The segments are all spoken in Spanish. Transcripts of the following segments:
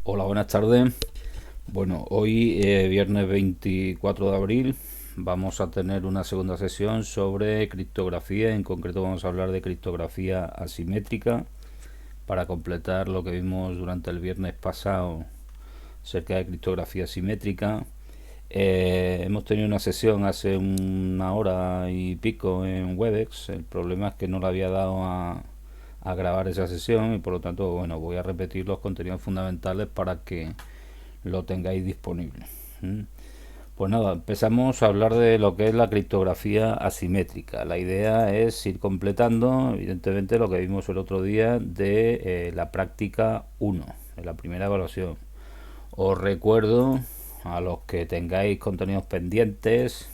Hola, buenas tardes. Bueno, hoy, viernes 24 de abril, vamos a tener una segunda sesión sobre criptografía. En concreto vamos a hablar de criptografía asimétrica para completar lo que vimos durante el viernes pasado acerca de criptografía simétrica. Hemos tenido una sesión hace una hora y pico en Webex. El problema es que no le había dado a grabar esa sesión y por lo tanto, bueno, voy a repetir los contenidos fundamentales para que lo tengáis disponible. ¿Mm? Pues nada, empezamos a hablar de lo que es la criptografía asimétrica. La idea es ir completando, evidentemente, lo que vimos el otro día de la práctica 1, de la primera evaluación. Os recuerdo a los que tengáis contenidos pendientes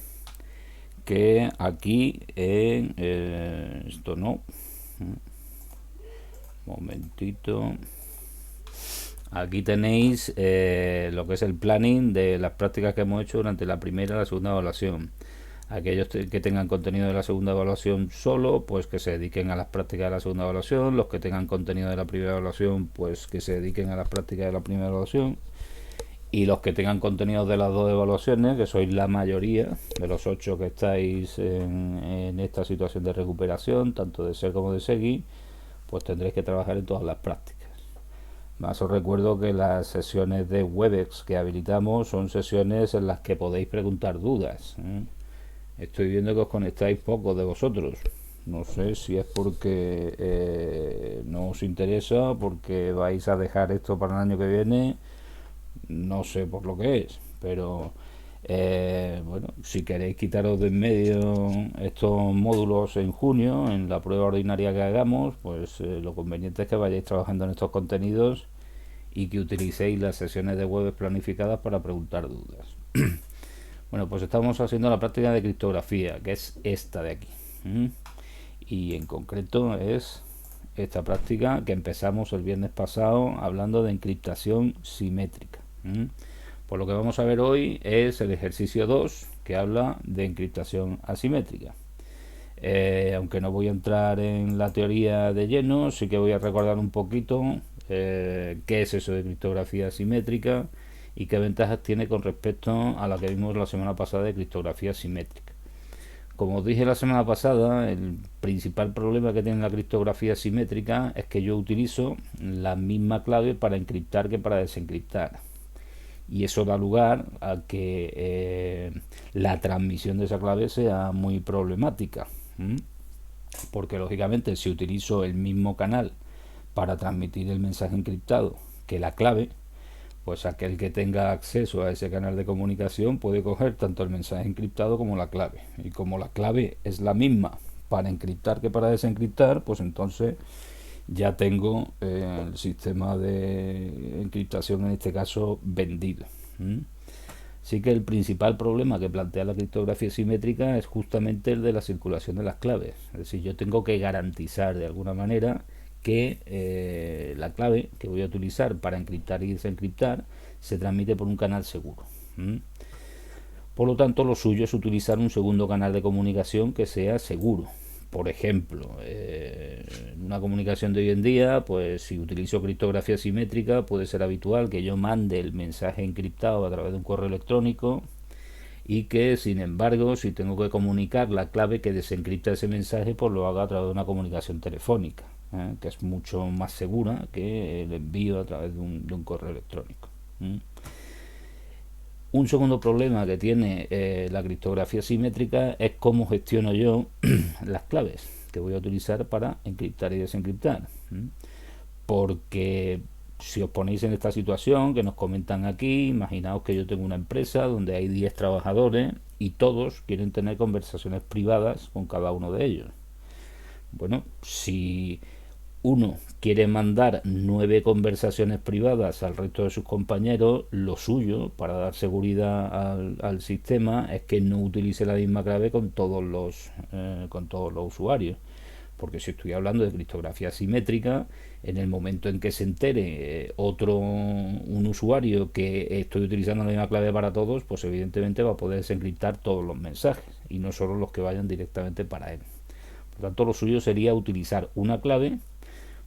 que aquí en esto no, momentito. Aquí tenéis lo que es el planning de las prácticas que hemos hecho durante la primera y la segunda evaluación. Aquellos que tengan contenido de la segunda evaluación solo, pues que se dediquen a las prácticas de la segunda evaluación. Los que tengan contenido de la primera evaluación, pues que se dediquen a las prácticas de la primera evaluación. Y los que tengan contenido de las dos evaluaciones, que sois la mayoría de los 8 que estáis en esta situación de recuperación, tanto de SER como de SEGI, pues tendréis que trabajar en todas las prácticas. Más os recuerdo que las sesiones de Webex que habilitamos son sesiones en las que podéis preguntar dudas. Estoy viendo que os conectáis pocos de vosotros. No sé si es porque no os interesa, porque vais a dejar esto para el año que viene. No sé por lo que es, pero bueno, si queréis quitaros de en medio estos módulos en junio, en la prueba ordinaria que hagamos, pues lo conveniente es que vayáis trabajando en estos contenidos y que utilicéis las sesiones de web planificadas para preguntar dudas. Bueno, pues estamos haciendo la práctica de criptografía, que es esta de aquí. Y en concreto es esta práctica que empezamos el viernes pasado hablando de encriptación simétrica. Pues lo que vamos a ver hoy es el ejercicio 2, que habla de encriptación asimétrica. Aunque no voy a entrar en la teoría de lleno, sí que voy a recordar un poquito qué es eso de criptografía asimétrica y qué ventajas tiene con respecto a la que vimos la semana pasada de criptografía simétrica. Como os dije la semana pasada, el principal problema que tiene la criptografía simétrica es que yo utilizo la misma clave para encriptar que para desencriptar. Y eso da lugar a que la transmisión de esa clave sea muy problemática. Porque lógicamente si utilizo el mismo canal para transmitir el mensaje encriptado que la clave, pues aquel que tenga acceso a ese canal de comunicación puede coger tanto el mensaje encriptado como la clave. Y como la clave es la misma para encriptar que para desencriptar, pues entonces ya tengo el sistema de encriptación en este caso vendido. Así que el principal problema que plantea la criptografía simétrica es justamente el de la circulación de las claves. Es decir, yo tengo que garantizar de alguna manera que la clave que voy a utilizar para encriptar y desencriptar se transmite por un canal seguro. Por lo tanto, lo suyo es utilizar un segundo canal de comunicación que sea seguro. Por ejemplo, en una comunicación de hoy en día, pues si utilizo criptografía simétrica, puede ser habitual que yo mande el mensaje encriptado a través de un correo electrónico y que, sin embargo, si tengo que comunicar la clave que desencripta ese mensaje, pues lo haga a través de una comunicación telefónica, que es mucho más segura que el envío a través de un correo electrónico. Un segundo problema que tiene la criptografía simétrica es cómo gestiono yo las claves que voy a utilizar para encriptar y desencriptar. Porque si os ponéis en esta situación que nos comentan aquí, imaginaos que yo tengo una empresa donde hay 10 trabajadores y todos quieren tener conversaciones privadas con cada uno de ellos. Bueno, si uno quiere mandar 9 conversaciones privadas al resto de sus compañeros, lo suyo para dar seguridad al sistema es que no utilice la misma clave con todos los usuarios. Porque si estoy hablando de criptografía simétrica, en el momento en que se entere un usuario que estoy utilizando la misma clave para todos, pues evidentemente va a poder desencriptar todos los mensajes y no solo los que vayan directamente para él. Por tanto, lo suyo sería utilizar una clave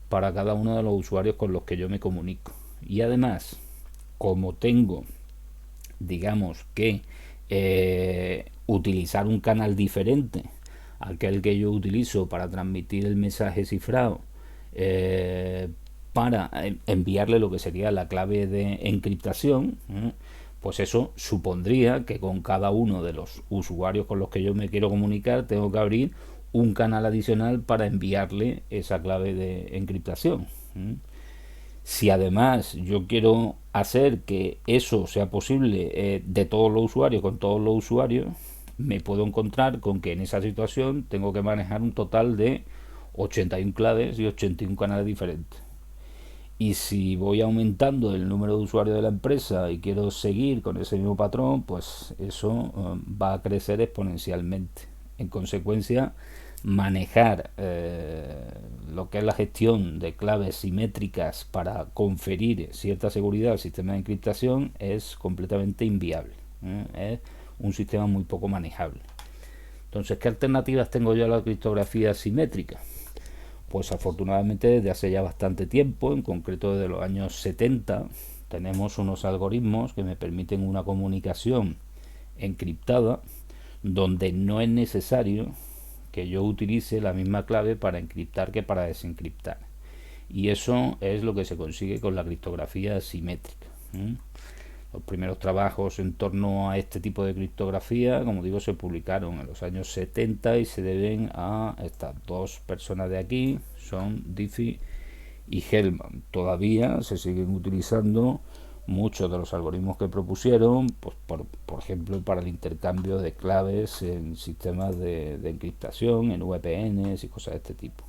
para cada uno de los usuarios con los que yo me comunico. Y además, como tengo, digamos que utilizar un canal diferente al que yo utilizo para transmitir el mensaje cifrado, eh, para enviarle lo que sería la clave de encriptación, pues eso supondría que con cada uno de los usuarios con los que yo me quiero comunicar tengo que abrir un canal adicional para enviarle esa clave de encriptación. Si además yo quiero hacer que eso sea posible de todos los usuarios, con todos los usuarios, me puedo encontrar con que en esa situación tengo que manejar un total de 81 claves y 81 canales diferentes. Y si voy aumentando el número de usuarios de la empresa y quiero seguir con ese mismo patrón, pues eso va a crecer exponencialmente. En consecuencia, manejar lo que es la gestión de claves simétricas para conferir cierta seguridad al sistema de encriptación es completamente inviable. Es un sistema muy poco manejable. Entonces, ¿qué alternativas tengo yo a la criptografía simétrica? Pues afortunadamente desde hace ya bastante tiempo, en concreto desde los años 70, tenemos unos algoritmos que me permiten una comunicación encriptada donde no es necesario que yo utilice la misma clave para encriptar que para desencriptar. Y eso es lo que se consigue con la criptografía simétrica. Los primeros trabajos en torno a este tipo de criptografía, como digo, se publicaron en los años 70 y se deben a estas dos personas de aquí, son Diffie y Hellman. Todavía se siguen utilizando muchos de los algoritmos que propusieron, pues por ejemplo, para el intercambio de claves en sistemas de encriptación, en VPNs y cosas de este tipo.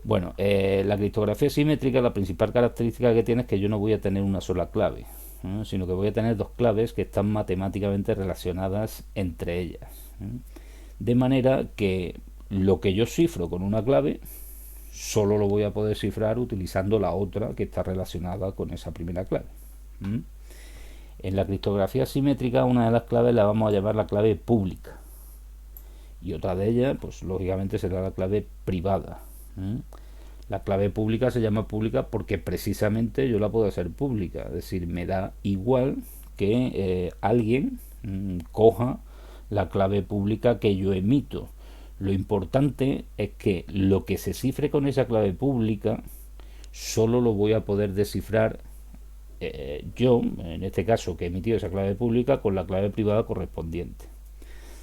Bueno, la criptografía simétrica, la principal característica que tiene es que yo no voy a tener una sola clave, sino que voy a tener dos claves que están matemáticamente relacionadas entre ellas. De manera que lo que yo cifro con una clave solo lo voy a poder cifrar utilizando la otra que está relacionada con esa primera clave. En la criptografía simétrica, una de las claves la vamos a llamar la clave pública y otra de ellas, pues lógicamente será la clave privada. La clave pública se llama pública porque precisamente yo la puedo hacer pública, es decir, me da igual que alguien coja la clave pública que yo emito. Lo importante es que lo que se cifre con esa clave pública solo lo voy a poder descifrar yo, en este caso que he emitido esa clave pública, con la clave privada correspondiente.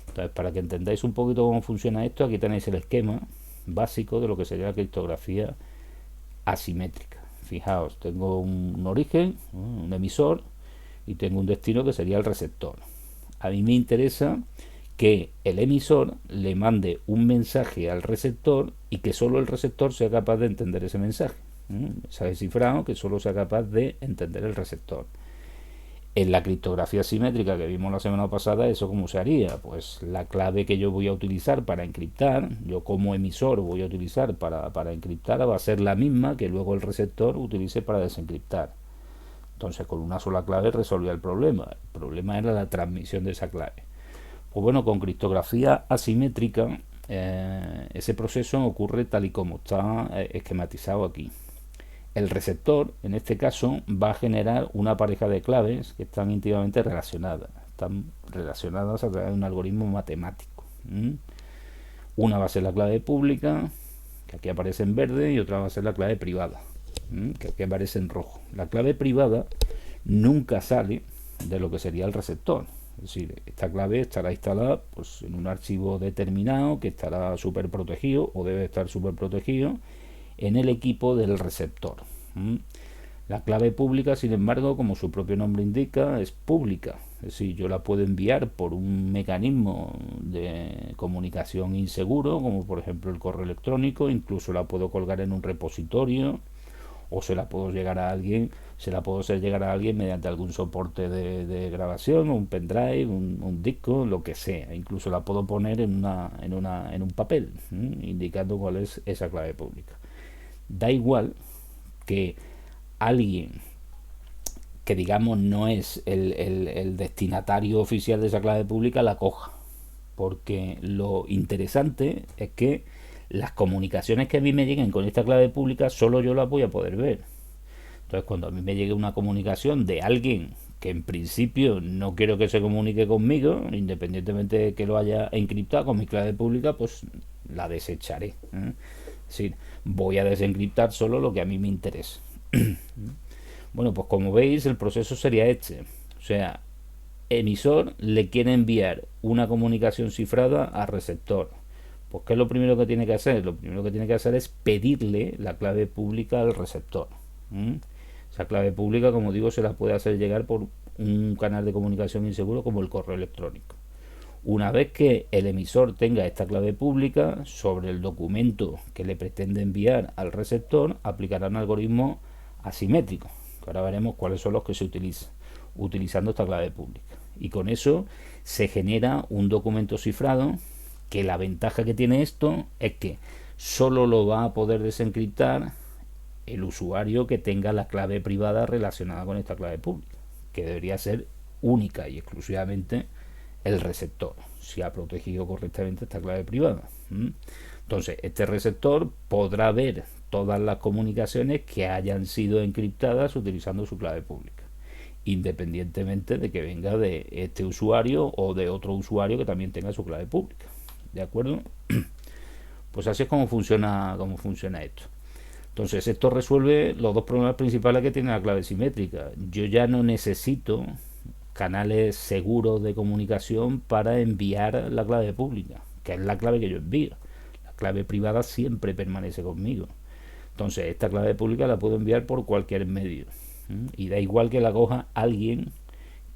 Entonces, para que entendáis un poquito cómo funciona esto, aquí tenéis el esquema básico de lo que sería la criptografía asimétrica. Fijaos, tengo un origen, un emisor, y tengo un destino que sería el receptor. A mí me interesa que el emisor le mande un mensaje al receptor y que solo el receptor sea capaz de entender ese mensaje. Mensaje cifrado que solo sea capaz de entender el receptor. En la criptografía simétrica que vimos la semana pasada, ¿eso cómo se haría? Pues la clave que yo voy a utilizar para encriptar, yo como emisor voy a utilizar para encriptar, va a ser la misma que luego el receptor utilice para desencriptar. Entonces, con una sola clave resolvía el problema. El problema era la transmisión de esa clave. Pues bueno, con criptografía asimétrica, ese proceso ocurre tal y como está esquematizado aquí. El receptor, en este caso, va a generar una pareja de claves que están íntimamente relacionadas. Están relacionadas a través de un algoritmo matemático. Una va a ser la clave pública, que aquí aparece en verde, y otra va a ser la clave privada, que aquí aparece en rojo. La clave privada nunca sale de lo que sería el receptor. Es decir, esta clave estará instalada pues, en un archivo determinado que estará súper protegido o debe estar súper protegido en el equipo del receptor. La clave pública, sin embargo, como su propio nombre indica, es pública. Es decir, yo la puedo enviar por un mecanismo de comunicación inseguro, como por ejemplo el correo electrónico, incluso la puedo colgar en un repositorio, o se la puedo hacer llegar a alguien mediante algún soporte de grabación, un pendrive, un disco, lo que sea. Incluso la puedo poner en un papel, indicando cuál es esa clave pública. Da igual que alguien que digamos no es el destinatario oficial de esa clave pública la coja, porque lo interesante es que las comunicaciones que a mí me lleguen con esta clave pública solo yo las voy a poder ver. Entonces, cuando a mí me llegue una comunicación de alguien que en principio no quiero que se comunique conmigo, independientemente de que lo haya encriptado con mi clave pública, pues la desecharé. Es decir, voy a desencriptar solo lo que a mí me interesa. Bueno, pues como veis, el proceso sería este. O sea, emisor le quiere enviar una comunicación cifrada al receptor. Pues ¿qué es lo primero que tiene que hacer? Lo primero que tiene que hacer es pedirle la clave pública al receptor. Esa clave pública, como digo, se la puede hacer llegar por un canal de comunicación inseguro como el correo electrónico. Una vez que el emisor tenga esta clave pública, sobre el documento que le pretende enviar al receptor, aplicará un algoritmo asimétrico, que ahora veremos cuáles son los que se utilizan utilizando esta clave pública. Y con eso se genera un documento cifrado, que la ventaja que tiene esto es que solo lo va a poder desencriptar el usuario que tenga la clave privada relacionada con esta clave pública, que debería ser única y exclusivamente el receptor, si ha protegido correctamente esta clave privada. Entonces, este receptor podrá ver todas las comunicaciones que hayan sido encriptadas utilizando su clave pública, independientemente de que venga de este usuario o de otro usuario que también tenga su clave pública. ¿De acuerdo? Pues así es como funciona esto. Entonces, esto resuelve los dos problemas principales que tiene la clave simétrica. Yo ya no necesito canales seguros de comunicación para enviar la clave pública, que es la clave que yo envío. La clave privada siempre permanece conmigo. Entonces, esta clave pública la puedo enviar por cualquier medio. Y da igual que la coja alguien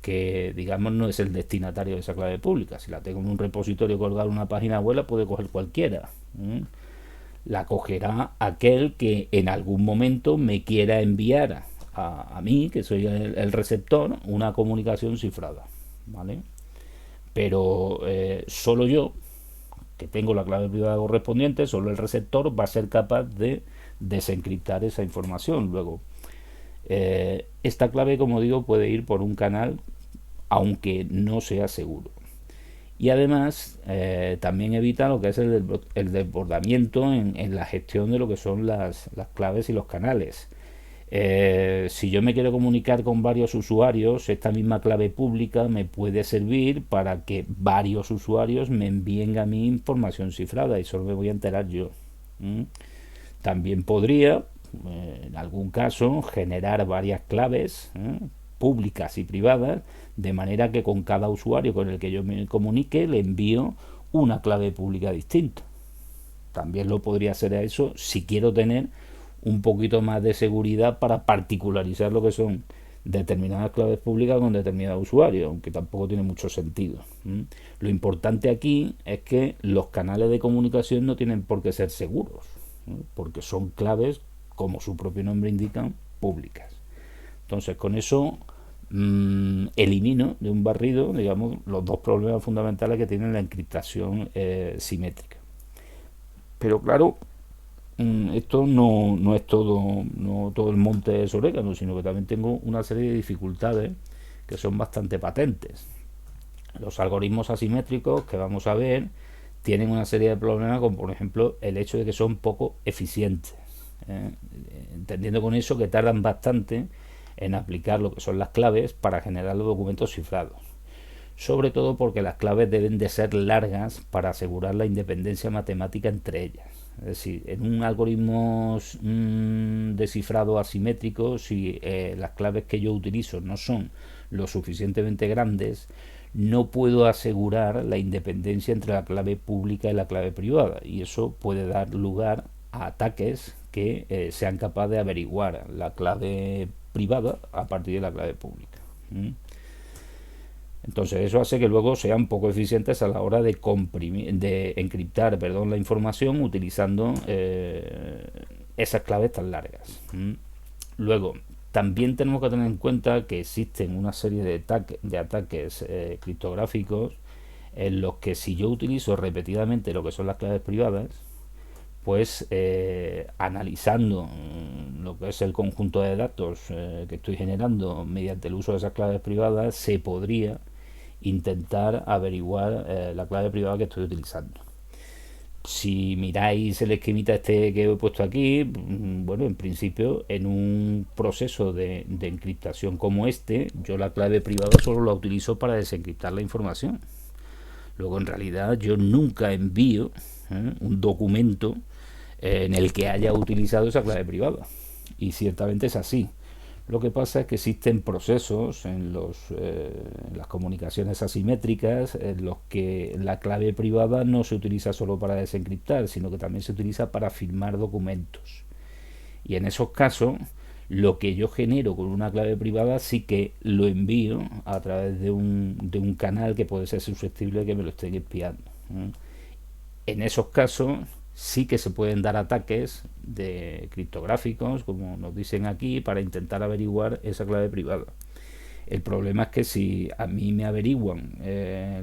que, digamos, no es el destinatario de esa clave pública. Si la tengo en un repositorio colgado en una página web, la puede coger cualquiera. La cogerá aquel que en algún momento me quiera enviar a mí, que soy el receptor, una comunicación cifrada, ¿vale? Pero solo yo, que tengo la clave privada correspondiente, solo el receptor va a ser capaz de desencriptar esa información. Luego, esta clave, como digo, puede ir por un canal, aunque no sea seguro. Y además también evita lo que es el desbordamiento en la gestión de lo que son las claves y los canales. Si yo me quiero comunicar con varios usuarios, esta misma clave pública me puede servir para que varios usuarios me envíen a mí información cifrada y solo me voy a enterar yo. También podría, en algún caso, generar varias claves públicas y privadas, de manera que con cada usuario con el que yo me comunique le envío una clave pública distinta. También lo podría hacer a eso si quiero tener un poquito más de seguridad para particularizar lo que son determinadas claves públicas con determinados usuarios, aunque tampoco tiene mucho sentido. Lo importante aquí es que los canales de comunicación no tienen por qué ser seguros, porque son claves, como su propio nombre indica, públicas. Entonces, con eso elimino de un barrido, digamos, los dos problemas fundamentales que tiene la encriptación simétrica. Pero claro, esto no es todo el monte de orégano, sino que también tengo una serie de dificultades que son bastante patentes. Los algoritmos asimétricos que vamos a ver tienen una serie de problemas, como por ejemplo el hecho de que son poco eficientes, entendiendo con eso que tardan bastante en aplicar lo que son las claves para generar los documentos cifrados, sobre todo porque las claves deben de ser largas para asegurar la independencia matemática entre ellas. Es decir, en un algoritmo de cifrado asimétrico, si las claves que yo utilizo no son lo suficientemente grandes, no puedo asegurar la independencia entre la clave pública y la clave privada, y eso puede dar lugar a ataques que sean capaces de averiguar la clave privada a partir de la clave pública. Entonces eso hace que luego sean poco eficientes a la hora de encriptar la información utilizando esas claves tan largas. Luego, también tenemos que tener en cuenta que existen una serie de ataques criptográficos en los que, si yo utilizo repetidamente lo que son las claves privadas, pues analizando lo que es el conjunto de datos que estoy generando mediante el uso de esas claves privadas, se podría intentar averiguar la clave privada que estoy utilizando. Si miráis el esquemita este que he puesto aquí, bueno, en principio, en un proceso de encriptación como este, yo la clave privada solo la utilizo para desencriptar la información. Luego, en realidad, yo nunca envío un documento en el que haya utilizado esa clave privada. Y ciertamente es así. Lo que pasa es que existen procesos en las comunicaciones asimétricas en los que la clave privada no se utiliza solo para desencriptar, sino que también se utiliza para firmar documentos. Y en esos casos, lo que yo genero con una clave privada sí que lo envío a través de un canal que puede ser susceptible de que me lo estén espiando. En esos casos sí que se pueden dar ataques de criptográficos, como nos dicen aquí, para intentar averiguar esa clave privada. El problema es que si a mí me averiguan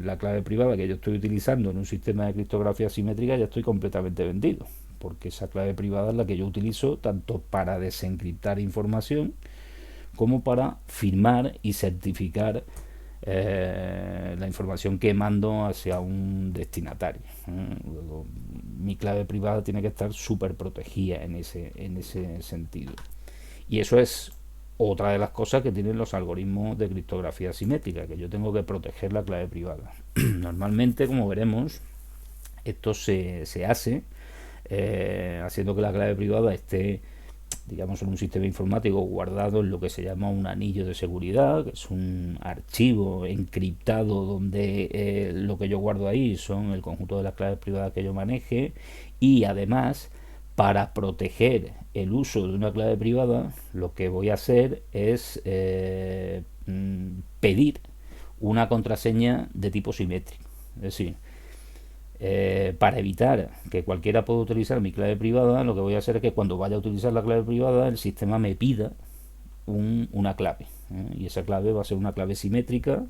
la clave privada que yo estoy utilizando en un sistema de criptografía simétrica, ya estoy completamente vendido, porque esa clave privada es la que yo utilizo tanto para desencriptar información como para firmar y certificar la información que mando hacia un destinatario. Luego, mi clave privada tiene que estar súper protegida en ese sentido. Y eso es otra de las cosas que tienen los algoritmos de criptografía simétrica, que yo tengo que proteger la clave privada. Normalmente, como veremos, esto se hace haciendo que la clave privada esté, digamos, en un sistema informático guardado en lo que se llama un anillo de seguridad, que es un archivo encriptado donde lo que yo guardo ahí son el conjunto de las claves privadas que yo maneje, y además, para proteger el uso de una clave privada, lo que voy a hacer es pedir una contraseña de tipo simétrico. Es decir, para evitar que cualquiera pueda utilizar mi clave privada, lo que voy a hacer es que cuando vaya a utilizar la clave privada, el sistema me pida una clave. Y esa clave va a ser una clave simétrica,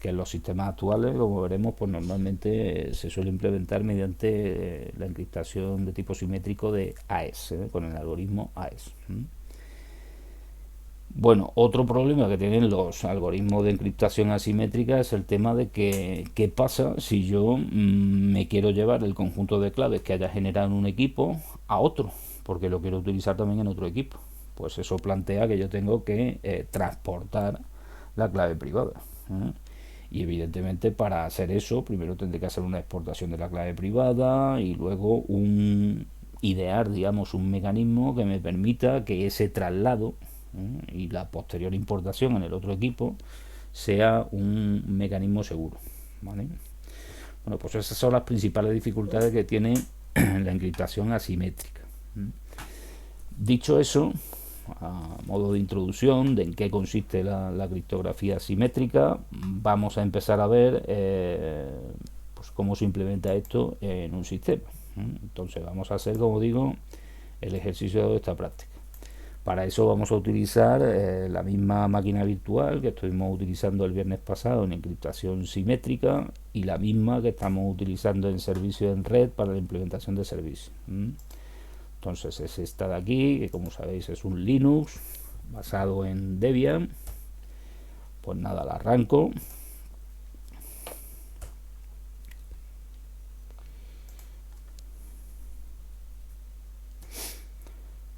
que en los sistemas actuales, como veremos, pues normalmente se suele implementar mediante la encriptación de tipo simétrico de AES, con el algoritmo AES. Bueno, otro problema que tienen los algoritmos de encriptación asimétrica es el tema de que qué pasa si yo me quiero llevar el conjunto de claves que haya generado en un equipo a otro, porque lo quiero utilizar también en otro equipo. Pues eso plantea que yo tengo que transportar la clave privada. Y evidentemente, para hacer eso, primero tendré que hacer una exportación de la clave privada y luego idear, digamos, un mecanismo que me permita que ese traslado y la posterior importación en el otro equipo sea un mecanismo seguro, ¿vale? Bueno, pues esas son las principales dificultades que tiene la encriptación asimétrica. Dicho eso, a modo de introducción de en qué consiste la criptografía asimétrica, vamos a empezar a ver pues cómo se implementa esto en un sistema. Entonces vamos a hacer, como digo, el ejercicio de esta práctica. Para eso vamos a utilizar la misma máquina virtual que estuvimos utilizando el viernes pasado en encriptación simétrica, y la misma que estamos utilizando en servicio en red para la implementación de servicios. Entonces es esta de aquí, que como sabéis es un Linux basado en Debian. Pues nada, la arranco.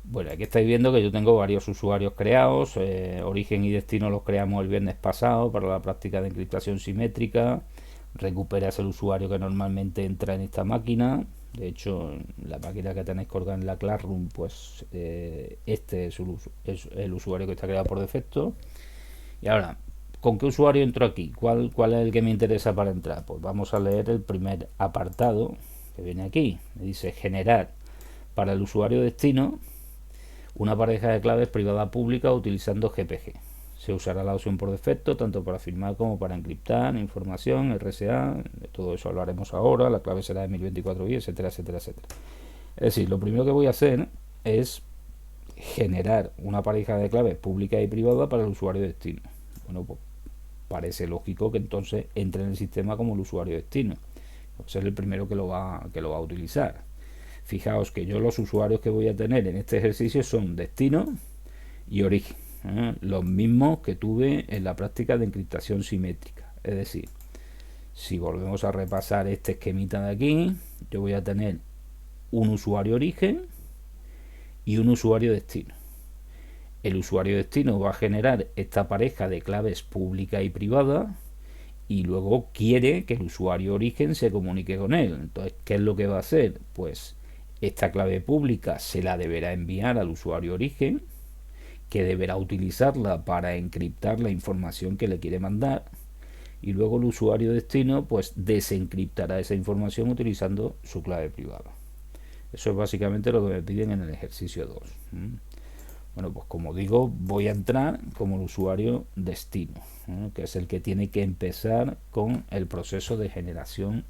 Bueno, aquí estáis viendo que yo tengo varios usuarios creados. Origen y destino los creamos el viernes pasado para la práctica de encriptación simétrica. Recuperas el usuario que normalmente entra en esta máquina. De hecho, la máquina que tenéis colgada en la Classroom, pues este es el usuario que está creado por defecto. Y ahora, ¿con qué usuario entro aquí? ¿Cuál es el que me interesa para entrar? Pues vamos a leer el primer apartado que viene aquí. Me dice generar para el usuario destino una pareja de claves privada pública utilizando GPG. Se usará la opción por defecto tanto para firmar como para encriptar información, RSA, de todo eso hablaremos ahora, la clave será de 1024 bits, etcétera, etcétera, etcétera. Es decir, lo primero que voy a hacer es generar una pareja de claves pública y privada para el usuario destino. Bueno, pues parece lógico que entonces entre en el sistema como el usuario destino. Va a ser el primero que lo va a utilizar. Fijaos que yo los usuarios que voy a tener en este ejercicio son destino y origen, los mismos que tuve en la práctica de encriptación simétrica. Es decir, si volvemos a repasar este esquemita de aquí, yo voy a tener un usuario origen y un usuario destino. El usuario destino va a generar esta pareja de claves pública y privada y luego quiere que el usuario origen se comunique con él. Entonces, ¿qué es lo que va a hacer? Pues esta clave pública se la deberá enviar al usuario origen, que deberá utilizarla para encriptar la información que le quiere mandar, y luego el usuario destino pues desencriptará esa información utilizando su clave privada. Eso es básicamente lo que me piden en el ejercicio 2. Bueno, pues como digo, voy a entrar como el usuario destino, que es el que tiene que empezar con el proceso de generación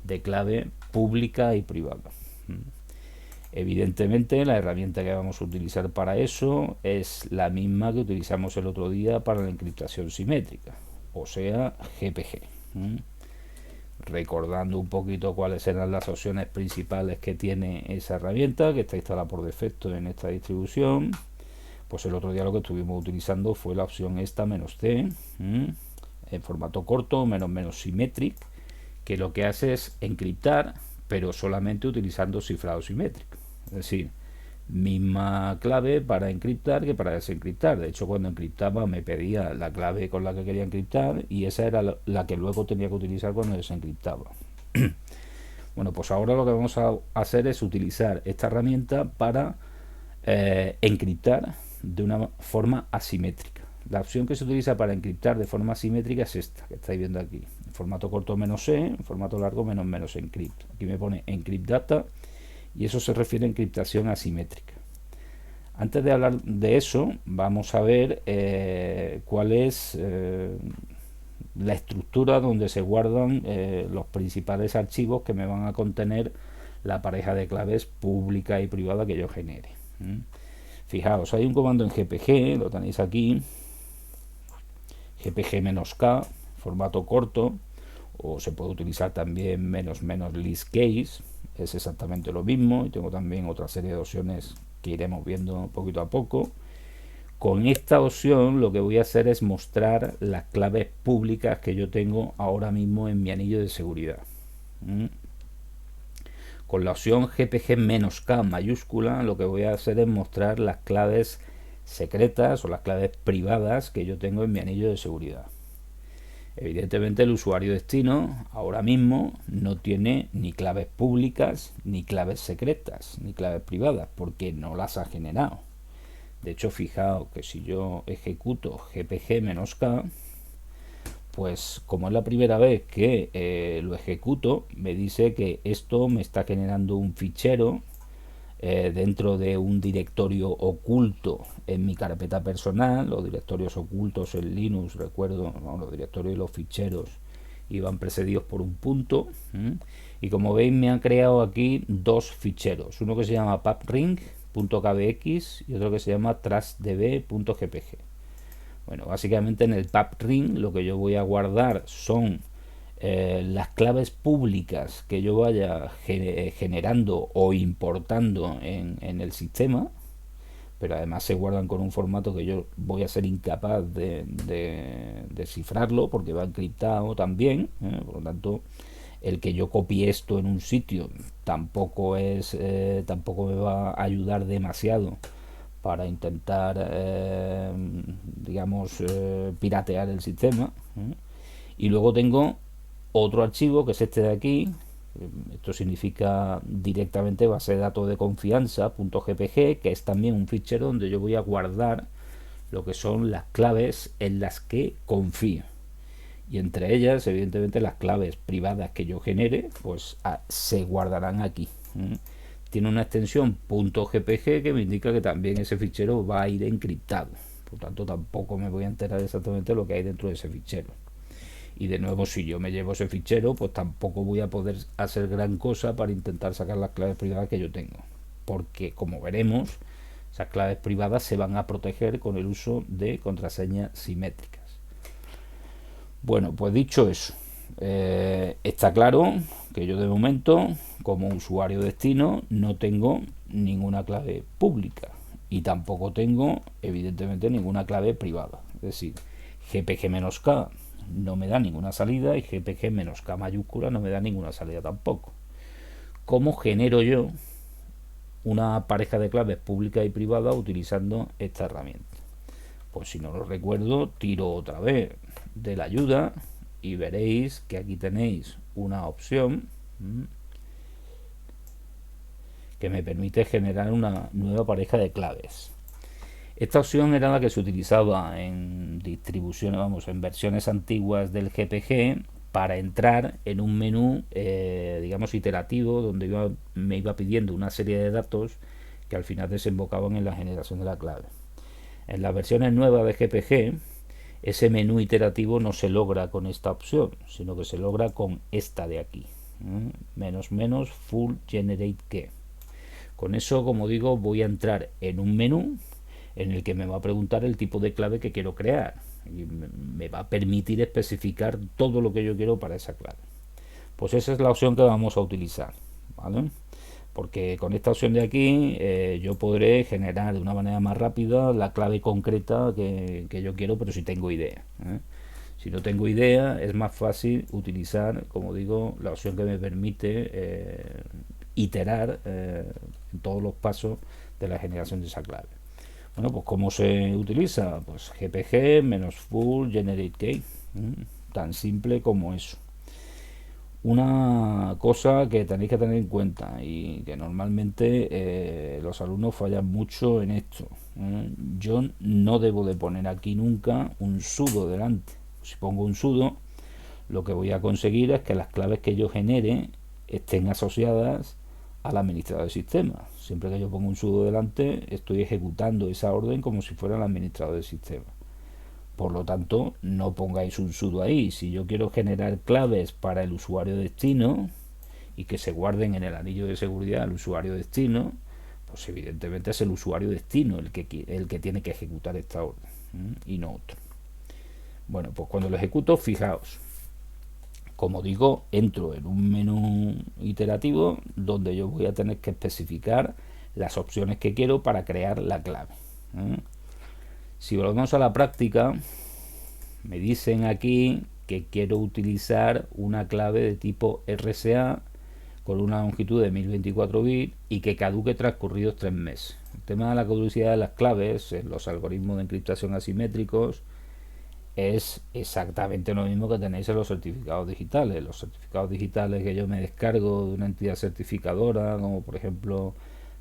de clave pública y privada. Evidentemente, la herramienta que vamos a utilizar para eso es la misma que utilizamos el otro día para la encriptación simétrica, o sea, GPG. Recordando un poquito cuáles eran las opciones principales que tiene esa herramienta, que está instalada por defecto en esta distribución, pues el otro día lo que estuvimos utilizando fue la opción esta "-c", en formato corto, menos symmetric, que lo que hace es encriptar, pero solamente utilizando cifrado simétrico. Es decir, misma clave para encriptar que para desencriptar. De hecho, cuando encriptaba me pedía la clave con la que quería encriptar y esa era la que luego tenía que utilizar cuando desencriptaba. Bueno, pues ahora lo que vamos a hacer es utilizar esta herramienta para encriptar de una forma asimétrica. La opción que se utiliza para encriptar de forma asimétrica es esta, que estáis viendo aquí. En formato corto "-c", en formato largo "-encrypt". Aquí me pone encrypt data y eso se refiere a encriptación asimétrica. Antes de hablar de eso, vamos a ver cuál es la estructura donde se guardan los principales archivos que me van a contener la pareja de claves pública y privada que yo genere. Fijaos, hay un comando en GPG, lo tenéis aquí, GPG-K, formato corto, o se puede utilizar también "-list case", es exactamente lo mismo, y tengo también otra serie de opciones que iremos viendo poquito a poco. Con esta opción lo que voy a hacer es mostrar las claves públicas que yo tengo ahora mismo en mi anillo de seguridad. Con la opción GPG-K mayúscula lo que voy a hacer es mostrar las claves secretas o las claves privadas que yo tengo en mi anillo de seguridad. Evidentemente el usuario destino ahora mismo no tiene ni claves públicas, ni claves secretas, ni claves privadas, porque no las ha generado. De hecho, fijaos que si yo ejecuto GPG-K, pues como es la primera vez que lo ejecuto, me dice que esto me está generando un fichero dentro de un directorio oculto en mi carpeta personal. Los directorios ocultos en Linux, recuerdo, ¿no? Los directorios y los ficheros iban precedidos por un punto. Y como veis, me han creado aquí dos ficheros, uno que se llama papring.kbx y otro que se llama trustdb.gpg. Bueno, básicamente en el papring lo que yo voy a guardar son las claves públicas que yo vaya generando o importando en el sistema, pero además se guardan con un formato que yo voy a ser incapaz de descifrarlo porque va encriptado también, por lo tanto el que yo copie esto en un sitio tampoco me va a ayudar demasiado para intentar piratear el sistema. Y luego tengo otro archivo que es este de aquí. Esto significa directamente base de datos de confianza.gpg, que es también un fichero donde yo voy a guardar lo que son las claves en las que confío, y entre ellas evidentemente las claves privadas que yo genere pues se guardarán aquí. Tiene una extensión .gpg que me indica que también ese fichero va a ir encriptado, por tanto tampoco me voy a enterar exactamente lo que hay dentro de ese fichero. Y de nuevo, si yo me llevo ese fichero, pues tampoco voy a poder hacer gran cosa para intentar sacar las claves privadas que yo tengo, porque como veremos, esas claves privadas se van a proteger con el uso de contraseñas simétricas. Bueno, pues dicho eso, está claro que yo de momento, como usuario destino, no tengo ninguna clave pública y tampoco tengo, evidentemente, ninguna clave privada. Es decir, GPG-K no me da ninguna salida y GPG-K mayúscula no me da ninguna salida tampoco. cómo genero yo una pareja de claves pública y privada utilizando esta herramienta. Pues si no lo recuerdo, tiro otra vez de la ayuda y veréis que aquí tenéis una opción que me permite generar una nueva pareja de claves. Esta opción era la que se utilizaba en distribuciones, vamos, en versiones antiguas del GPG para entrar en un menú, digamos, iterativo, donde me iba pidiendo una serie de datos que al final desembocaban en la generación de la clave. En las versiones nuevas de GPG, ese menú iterativo no se logra con esta opción, sino que se logra con esta de aquí, -- full generate key. Con eso, como digo, voy a entrar en un menú en el que me va a preguntar el tipo de clave que quiero crear y me va a permitir especificar todo lo que yo quiero para esa clave. Pues esa es la opción que vamos a utilizar, ¿vale? Porque con esta opción de aquí yo podré generar de una manera más rápida la clave concreta que yo quiero, pero si tengo idea, ¿eh? Si no tengo idea, es más fácil utilizar, como digo, la opción que me permite iterar en todos los pasos de la generación de esa clave. Bueno, pues ¿cómo se utiliza? Pues GPG -full generate key, tan simple como eso. Una cosa que tenéis que tener en cuenta y que normalmente los alumnos fallan mucho en esto, yo no debo de poner aquí nunca un sudo delante. Si pongo un sudo, lo que voy a conseguir es que las claves que yo genere estén asociadas al administrador del sistema. Siempre que yo pongo un sudo delante, estoy ejecutando esa orden como si fuera el administrador del sistema. Por lo tanto, no pongáis un sudo ahí. Si yo quiero generar claves para el usuario destino y que se guarden en el anillo de seguridad al usuario destino, pues evidentemente es el usuario destino el que tiene que ejecutar esta orden, y no otro. Bueno, pues cuando lo ejecuto, fijaos, como digo, entro en un menú iterativo donde yo voy a tener que especificar las opciones que quiero para crear la clave. Si volvemos a la práctica, me dicen aquí que quiero utilizar una clave de tipo RSA con una longitud de 1024 bits y que caduque transcurridos 3 meses. El tema de la caducidad de las claves en los algoritmos de encriptación asimétricos es exactamente lo mismo que tenéis en los certificados digitales. Los certificados digitales que yo me descargo de una entidad certificadora, como por ejemplo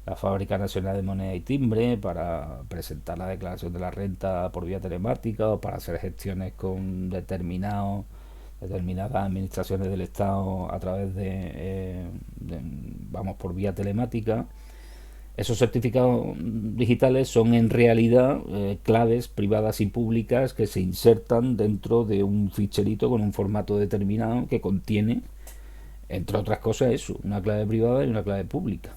la Fábrica Nacional de Moneda y Timbre, para presentar la declaración de la renta por vía telemática o para hacer gestiones con determinadas administraciones del Estado a través vamos, por vía telemática. Esos certificados digitales son en realidad claves privadas y públicas que se insertan dentro de un ficherito con un formato determinado que contiene, entre otras cosas, eso, una clave privada y una clave pública.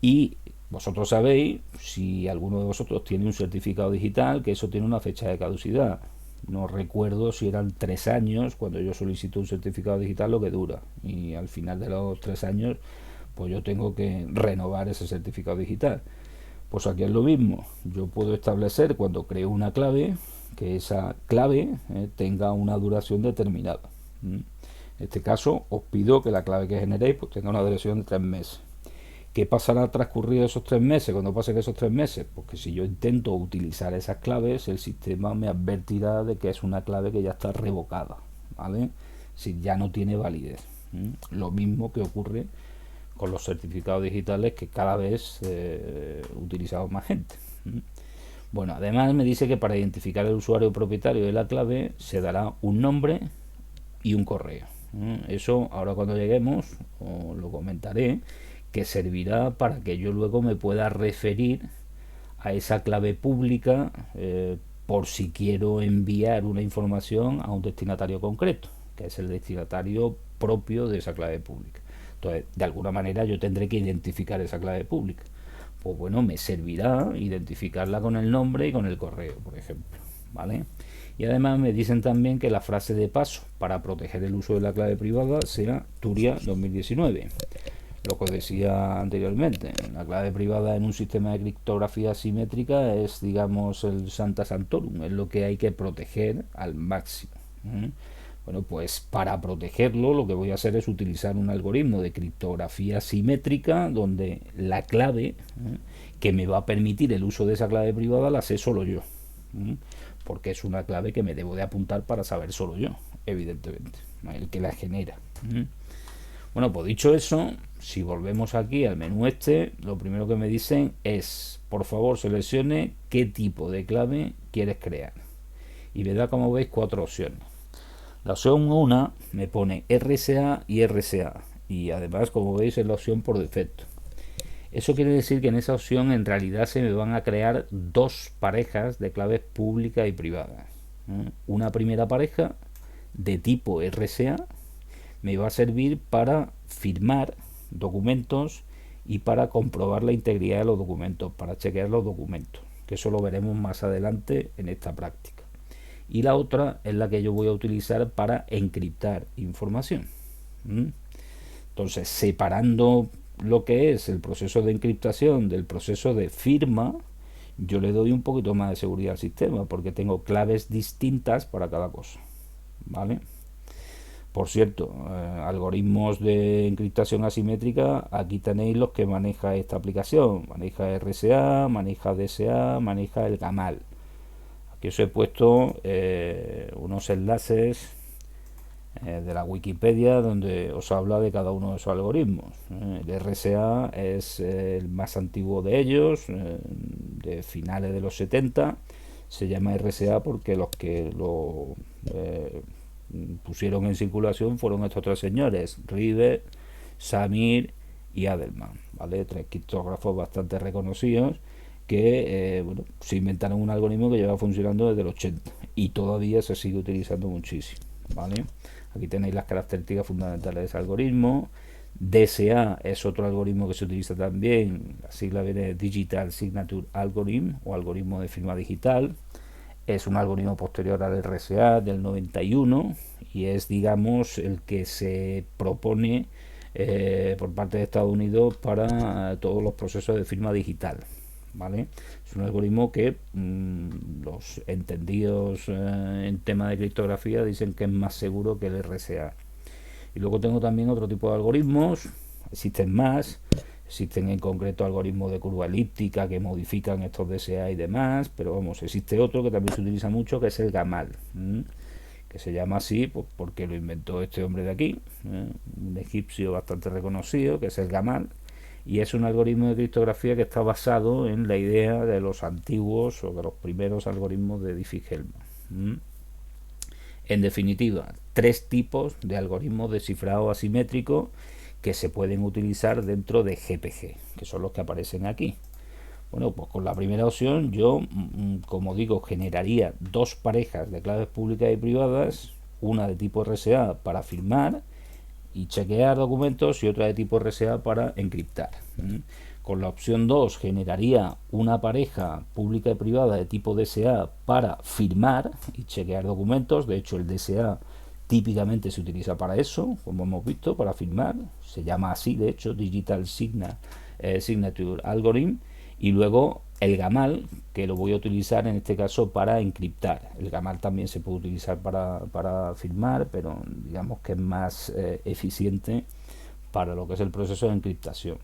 Y vosotros sabéis, si alguno de vosotros tiene un certificado digital, que eso tiene una fecha de caducidad. No recuerdo si eran 3 años cuando yo solicito un certificado digital lo que dura. Y al final de los 3 años, pues yo tengo que renovar ese certificado digital. Pues aquí es lo mismo. Yo puedo establecer cuando creo una clave que esa clave tenga una duración determinada. En este caso os pido que la clave que generéis pues tenga una duración de 3 meses. ¿Qué pasará transcurridos esos 3 meses? Cuando pasen esos 3 meses, porque si yo intento utilizar esas claves, el sistema me advertirá de que es una clave que ya está revocada, ¿vale? Si ya no tiene validez. Lo mismo que ocurre con los certificados digitales, que cada vez utilizamos más gente. Bueno, además me dice que para identificar el usuario propietario de la clave se dará un nombre y un correo. Eso ahora cuando lleguemos os lo comentaré, que servirá para que yo luego me pueda referir a esa clave pública por si quiero enviar una información a un destinatario concreto, que es el destinatario propio de esa clave pública. Entonces, de alguna manera yo tendré que identificar esa clave pública. Pues bueno, me servirá identificarla con el nombre y con el correo, por ejemplo, ¿vale? Y además me dicen también que la frase de paso para proteger el uso de la clave privada sea Turia 2019. Lo que os decía anteriormente, la clave privada en un sistema de criptografía asimétrica es, digamos, el Santa Santorum, es lo que hay que proteger al máximo. Bueno, pues para protegerlo lo que voy a hacer es utilizar un algoritmo de criptografía simétrica donde la clave que me va a permitir el uso de esa clave privada la sé solo yo. Porque es una clave que me debo de apuntar para saber solo yo, evidentemente, el que la genera. Bueno, pues dicho eso, si volvemos aquí al menú este, lo primero que me dicen es, por favor seleccione qué tipo de clave quieres crear. Y me da, como veis, 4 opciones. La opción 1 me pone RSA y RSA. Y además, como veis, es la opción por defecto. Eso quiere decir que en esa opción en realidad se me van a crear dos parejas de claves públicas y privadas. Una primera pareja de tipo RSA me va a servir para firmar documentos y para comprobar la integridad de los documentos, para chequear los documentos, que eso lo veremos más adelante en esta práctica. Y la otra es la que yo voy a utilizar para encriptar información. Entonces, separando lo que es el proceso de encriptación del proceso de firma, yo le doy un poquito más de seguridad al sistema porque tengo claves distintas para cada cosa. ¿Vale? Por cierto, algoritmos de encriptación asimétrica, aquí tenéis los que maneja esta aplicación. Maneja RSA, maneja DSA, maneja el GAMAL. Aquí os he puesto unos enlaces de la Wikipedia donde os habla de cada uno de esos algoritmos. El RSA es el más antiguo de ellos, de finales de los 70. Se llama RSA porque los que lo pusieron en circulación fueron estos tres señores, Rive, Samir y Adelman, ¿vale? Tres criptógrafos bastante reconocidos que bueno, se inventaron un algoritmo que lleva funcionando desde el 80 y todavía se sigue utilizando muchísimo, ¿vale? Aquí tenéis las características fundamentales de ese algoritmo. DSA es otro algoritmo que se utiliza también, la sigla viene de Digital Signature Algorithm o algoritmo de firma digital. Es un algoritmo posterior al RSA del 91 y es, digamos, el que se propone por parte de Estados Unidos para todos los procesos de firma digital. ¿Vale? Es un algoritmo que los entendidos en tema de criptografía dicen que es más seguro que el RSA. Y luego tengo también otro tipo de algoritmos, existen más, existen en concreto algoritmos de curva elíptica que modifican estos DSA y demás, pero vamos, existe otro que también se utiliza mucho que es el GAMAL, que se llama así pues, porque lo inventó este hombre de aquí, un egipcio bastante reconocido, que es el GAMAL, y es un algoritmo de criptografía que está basado en la idea de los antiguos o de los primeros algoritmos de Diffie-Hellman. En definitiva, tres tipos de algoritmos de cifrado asimétrico que se pueden utilizar dentro de GPG, que son los que aparecen aquí. Bueno, pues con la primera opción yo, como digo, generaría dos parejas de claves públicas y privadas, una de tipo RSA para firmar y chequear documentos y otra de tipo RSA para encriptar. Con la opción 2 generaría una pareja pública y privada de tipo DSA para firmar y chequear documentos. De hecho, el DSA típicamente se utiliza para eso, como hemos visto, para firmar. Se llama así, de hecho, Digital Signature Algorithm. Y luego el GAMAL, que lo voy a utilizar en este caso para encriptar. El GAMAL también se puede utilizar para firmar, pero digamos que es más eficiente para lo que es el proceso de encriptación.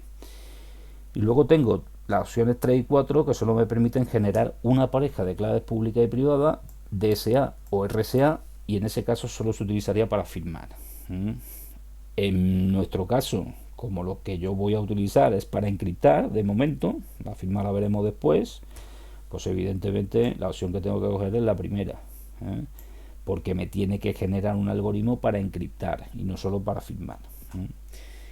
Y luego tengo las opciones 3 y 4 que solo me permiten generar una pareja de claves públicas y privadas, DSA o RSA, y en ese caso solo se utilizaría para firmar. En nuestro caso, como lo que yo voy a utilizar es para encriptar de momento, la firma la veremos después, pues evidentemente la opción que tengo que coger es la primera, porque me tiene que generar un algoritmo para encriptar y no solo para firmar.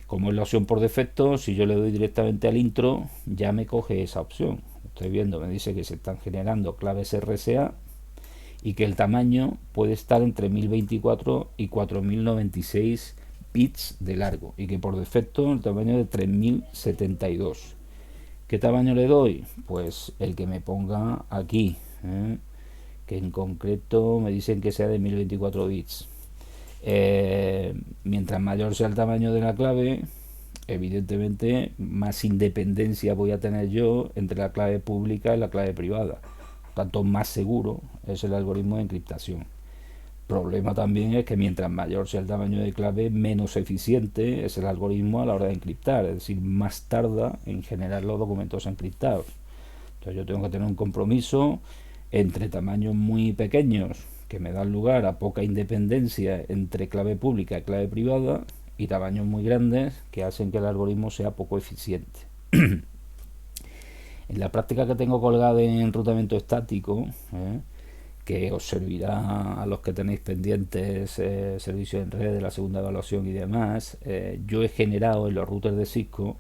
Como es la opción por defecto, si yo le doy directamente al intro, ya me coge esa opción. Estoy viendo, me dice que se están generando claves RSA y que el tamaño puede estar entre 1024 y 4096 bits de largo y que por defecto el tamaño de 3072. ¿Qué tamaño le doy? Pues el que me ponga aquí, que en concreto me dicen que sea de 1024 bits. Mientras mayor sea el tamaño de la clave, evidentemente más independencia voy a tener yo entre la clave pública y la clave privada. Por tanto, más seguro es el algoritmo de encriptación. Problema también es que mientras mayor sea el tamaño de clave, menos eficiente es el algoritmo a la hora de encriptar, es decir, más tarda en generar los documentos encriptados. Entonces yo tengo que tener un compromiso entre tamaños muy pequeños, que me dan lugar a poca independencia entre clave pública y clave privada, y tamaños muy grandes que hacen que el algoritmo sea poco eficiente. En la práctica que tengo colgada en enrutamiento estático, que os servirá a los que tenéis pendientes servicios en red de la segunda evaluación y demás, yo he generado en los routers de Cisco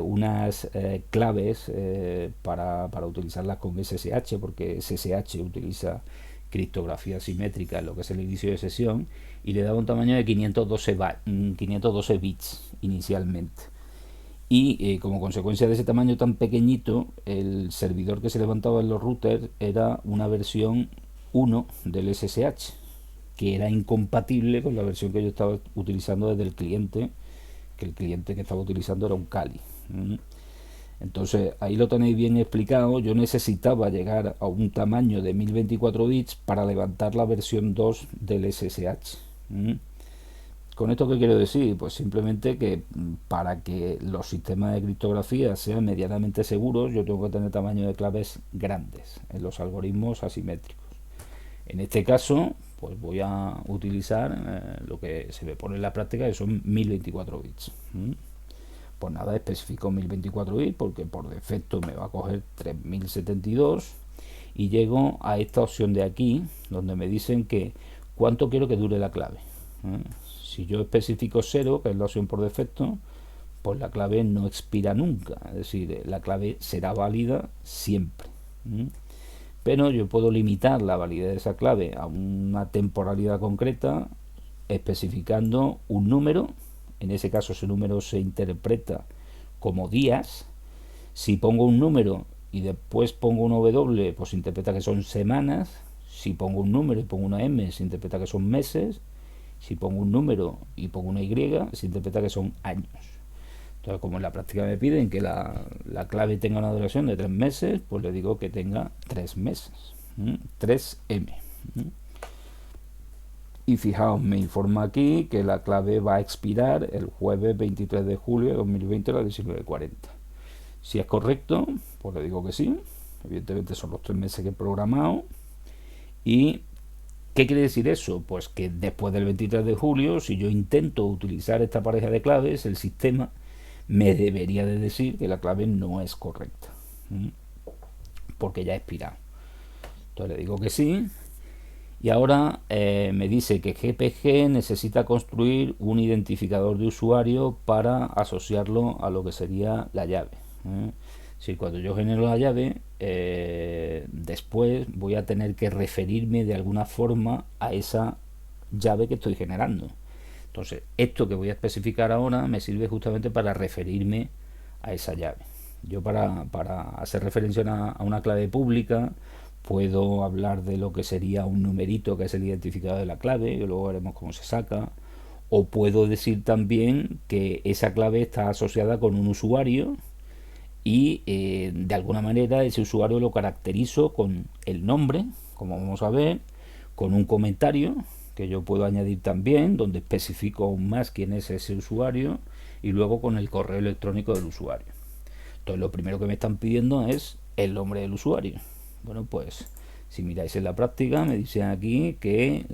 unas claves para utilizarlas con SSH, porque SSH utiliza criptografía simétrica en lo que es el inicio de sesión, y le daba un tamaño de 512 bits inicialmente. Y como consecuencia de ese tamaño tan pequeñito, el servidor que se levantaba en los routers era una versión 1 del SSH, que era incompatible con la versión que yo estaba utilizando desde el cliente, que el cliente que estaba utilizando era un Kali. Entonces ahí lo tenéis bien explicado. Yo necesitaba llegar a un tamaño de 1024 bits para levantar la versión 2 del SSH. ¿Con esto qué quiero decir? Pues simplemente que para que los sistemas de criptografía sean medianamente seguros, yo tengo que tener tamaño de claves grandes en los algoritmos asimétricos. En este caso, pues voy a utilizar lo que se me pone en la práctica, que son 1024 bits. Pues nada, especifico 1024 bits porque por defecto me va a coger 3072 y llego a esta opción de aquí, donde me dicen que cuánto quiero que dure la clave. Si yo especifico 0, que es la opción por defecto, pues la clave no expira nunca, es decir, la clave será válida siempre. Pero yo puedo limitar la validez de esa clave a una temporalidad concreta, especificando un número. En ese caso ese número se interpreta como días. Si pongo un número y después pongo una W, pues se interpreta que son semanas. Si pongo un número y pongo una M, se interpreta que son meses. Si pongo un número y pongo una Y, se interpreta que son años. Entonces, como en la práctica me piden que la clave tenga una duración de 3 meses, pues le digo que tenga 3 meses. 3M. Y fijaos, me informa aquí que la clave va a expirar el jueves 23 de julio de 2020 a las 19:40. Si es correcto, pues le digo que sí. Evidentemente son los 3 meses que he programado. ¿Y qué quiere decir eso? Pues que después del 23 de julio, si yo intento utilizar esta pareja de claves, el sistema me debería de decir que la clave no es correcta, porque ya ha expirado. Entonces le digo que sí. Y ahora me dice que GPG necesita construir un identificador de usuario para asociarlo a lo que sería la llave. Si cuando yo genero la llave, después voy a tener que referirme de alguna forma a esa llave que estoy generando. Entonces, esto que voy a especificar ahora me sirve justamente para referirme a esa llave. Yo para hacer referencia a una clave pública, puedo hablar de lo que sería un numerito que es el identificador de la clave, y luego veremos cómo se saca. O puedo decir también que esa clave está asociada con un usuario y de alguna manera ese usuario lo caracterizo con el nombre, como vamos a ver, con un comentario que yo puedo añadir también, donde especifico aún más quién es ese usuario, y luego con el correo electrónico del usuario. Entonces lo primero que me están pidiendo es el nombre del usuario. Bueno, pues si miráis en la práctica me dicen aquí que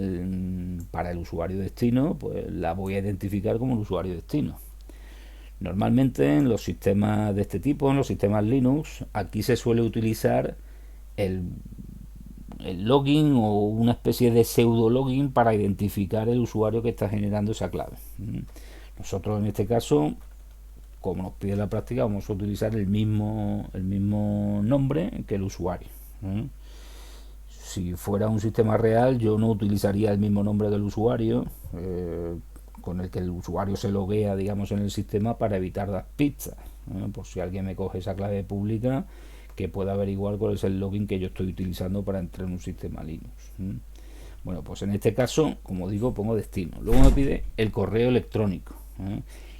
para el usuario destino pues la voy a identificar como el usuario destino. Normalmente en los sistemas de este tipo, en los sistemas Linux, aquí se suele utilizar el login o una especie de pseudo login para identificar el usuario que está generando esa clave. Nosotros en este caso, como nos pide la práctica, vamos a utilizar el mismo nombre que el usuario. Si fuera un sistema real, yo no utilizaría el mismo nombre del usuario con el que el usuario se loguea, digamos, en el sistema, para evitar las pistas, por si alguien me coge esa clave pública, que pueda averiguar cuál es el login que yo estoy utilizando para entrar en un sistema Linux. Bueno, pues en este caso, como digo, pongo destino. Luego me pide el correo electrónico,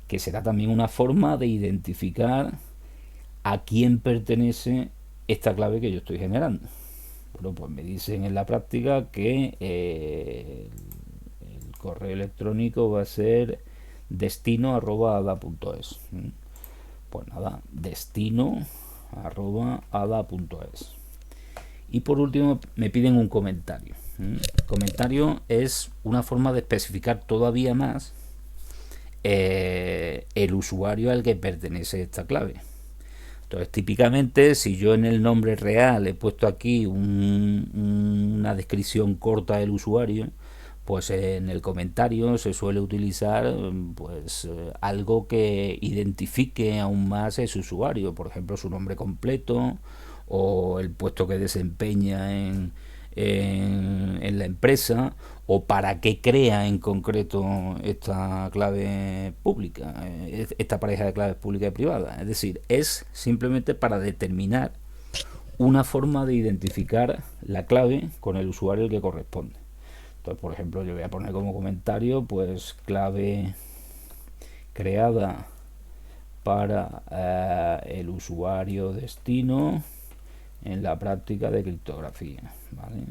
que será también una forma de identificar a quién pertenece esta clave que yo estoy generando. Bueno, pues me dicen en la práctica que el correo electrónico va a ser destino@ada.es. Pues nada, destino@ada.es. Y por último me piden un comentario. Comentario es una forma de especificar todavía más el usuario al que pertenece esta clave. Entonces, típicamente, si yo en el nombre real he puesto aquí una descripción corta del usuario, pues en el comentario se suele utilizar pues algo que identifique aún más ese usuario, por ejemplo su nombre completo o el puesto que desempeña en la empresa, o para qué crea en concreto esta clave pública, esta pareja de claves pública y privada. Es decir, es simplemente para determinar una forma de identificar la clave con el usuario al que corresponde. Entonces, por ejemplo, yo voy a poner como comentario, pues clave creada para el usuario destino en la práctica de criptografía, ¿vale?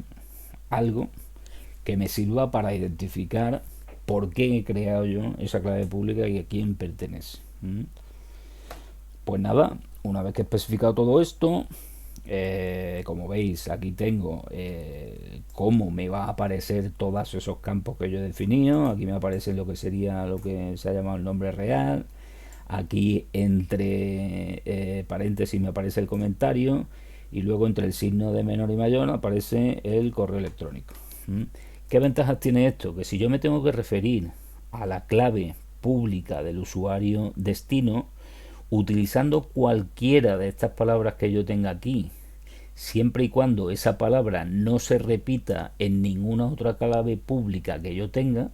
Algo que me sirva para identificar por qué he creado yo esa clave pública y a quién pertenece. Pues nada, una vez que he especificado todo esto, como veis aquí tengo cómo me va a aparecer todos esos campos que yo he definido. Aquí me aparece lo que sería lo que se ha llamado el nombre real. Aquí entre paréntesis me aparece el comentario, y luego entre el signo de menor y mayor aparece el correo electrónico. ¿Qué ventajas tiene esto? Que si yo me tengo que referir a la clave pública del usuario destino, utilizando cualquiera de estas palabras que yo tenga aquí, siempre y cuando esa palabra no se repita en ninguna otra clave pública que yo tenga,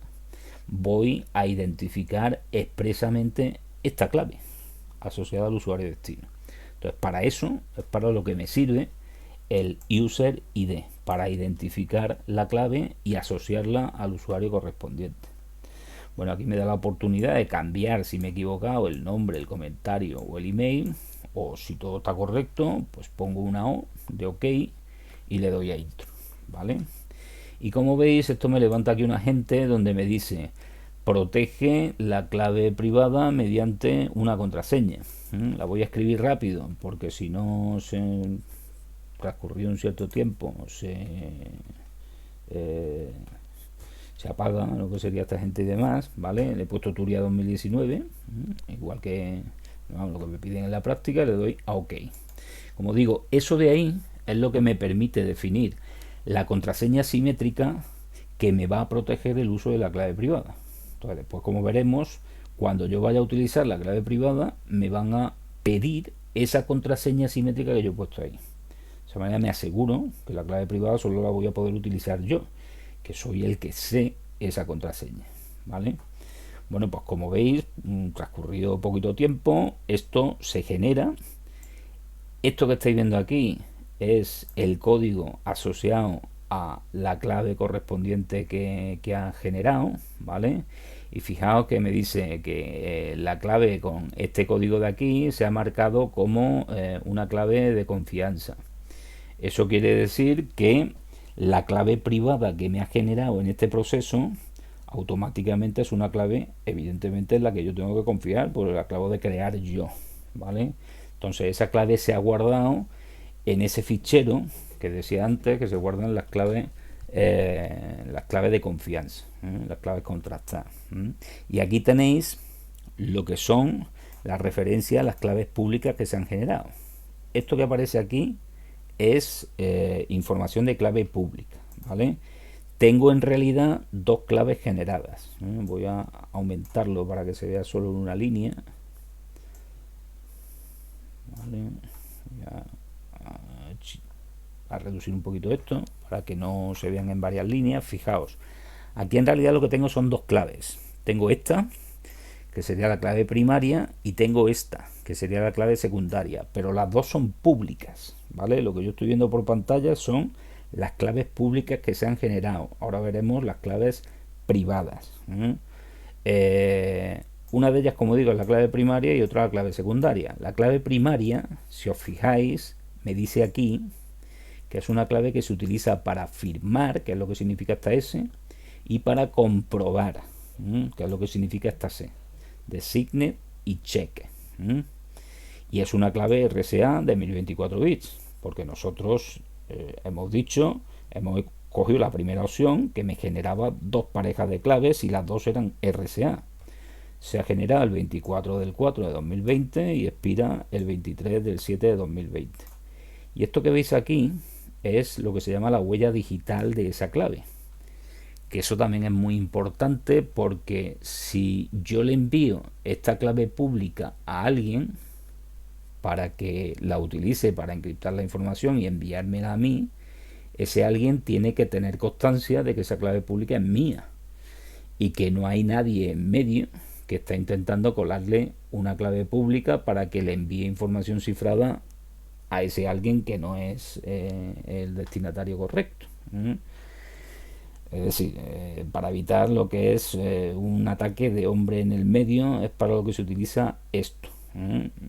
voy a identificar expresamente esta clave asociada al usuario destino. Entonces, para eso es para lo que me sirve el user ID, para identificar la clave y asociarla al usuario correspondiente. Bueno, aquí me da la oportunidad de cambiar, si me he equivocado, el nombre, el comentario o el email, o si todo está correcto, pues pongo una O de OK y le doy a intro, ¿vale? Y como veis, esto me levanta aquí un agente donde me dice: protege la clave privada mediante una contraseña. La voy a escribir rápido porque si no, transcurrido un cierto tiempo, se apaga lo que sería esta gente y demás, ¿vale? Le he puesto Turia 2019, igual que lo que me piden en la práctica, le doy a OK. Como digo, eso de ahí es lo que me permite definir la contraseña simétrica que me va a proteger el uso de la clave privada. Entonces, después, como veremos, cuando yo vaya a utilizar la clave privada, me van a pedir esa contraseña simétrica que yo he puesto ahí. De esa manera me aseguro que la clave privada solo la voy a poder utilizar yo, que soy el que sé esa contraseña, ¿vale? Bueno, pues como veis, transcurrido poquito tiempo, esto se genera. Esto que estáis viendo aquí es el código asociado a la clave correspondiente que ha generado, ¿vale? Y fijaos que me dice que la clave con este código de aquí se ha marcado como una clave de confianza. Eso quiere decir que la clave privada que me ha generado en este proceso automáticamente es una clave, evidentemente, en la que yo tengo que confiar, porque la acabo de crear yo, ¿vale? Entonces esa clave se ha guardado en ese fichero que decía antes, que se guardan las claves de confianza, las claves contrastadas. Y aquí tenéis lo que son las referencias a las claves públicas que se han generado. Esto que aparece aquí es información de clave pública, ¿vale? Tengo en realidad dos claves generadas. Voy a aumentarlo para que se vea solo en una línea. ¿Vale? Voy a reducir un poquito esto para que no se vean en varias líneas. Fijaos, aquí en realidad lo que tengo son dos claves. Tengo esta, que sería la clave primaria, y tengo esta, que sería la clave secundaria, pero las dos son públicas, ¿vale? Lo que yo estoy viendo por pantalla son las claves públicas que se han generado. Ahora veremos las claves privadas. Una de ellas, como digo, es la clave primaria y otra la clave secundaria. La clave primaria, si os fijáis, me dice aquí que es una clave que se utiliza para firmar, que es lo que significa esta S, y para comprobar, que es lo que significa esta C, de signet y check. Y es una clave RSA de 1024 bits, porque nosotros hemos cogido la primera opción que me generaba dos parejas de claves y las dos eran RSA. Se ha generado el 24 del 4 de 2020 y expira el 23 del 7 de 2020. Y esto que veis aquí es lo que se llama la huella digital de esa clave. Que eso también es muy importante, porque si yo le envío esta clave pública a alguien para que la utilice para encriptar la información y enviármela a mí, ese alguien tiene que tener constancia de que esa clave pública es mía y que no hay nadie en medio que está intentando colarle una clave pública para que le envíe información cifrada a ese alguien que no es el destinatario correcto. Es decir, para evitar lo que es un ataque de hombre en el medio, es para lo que se utiliza esto.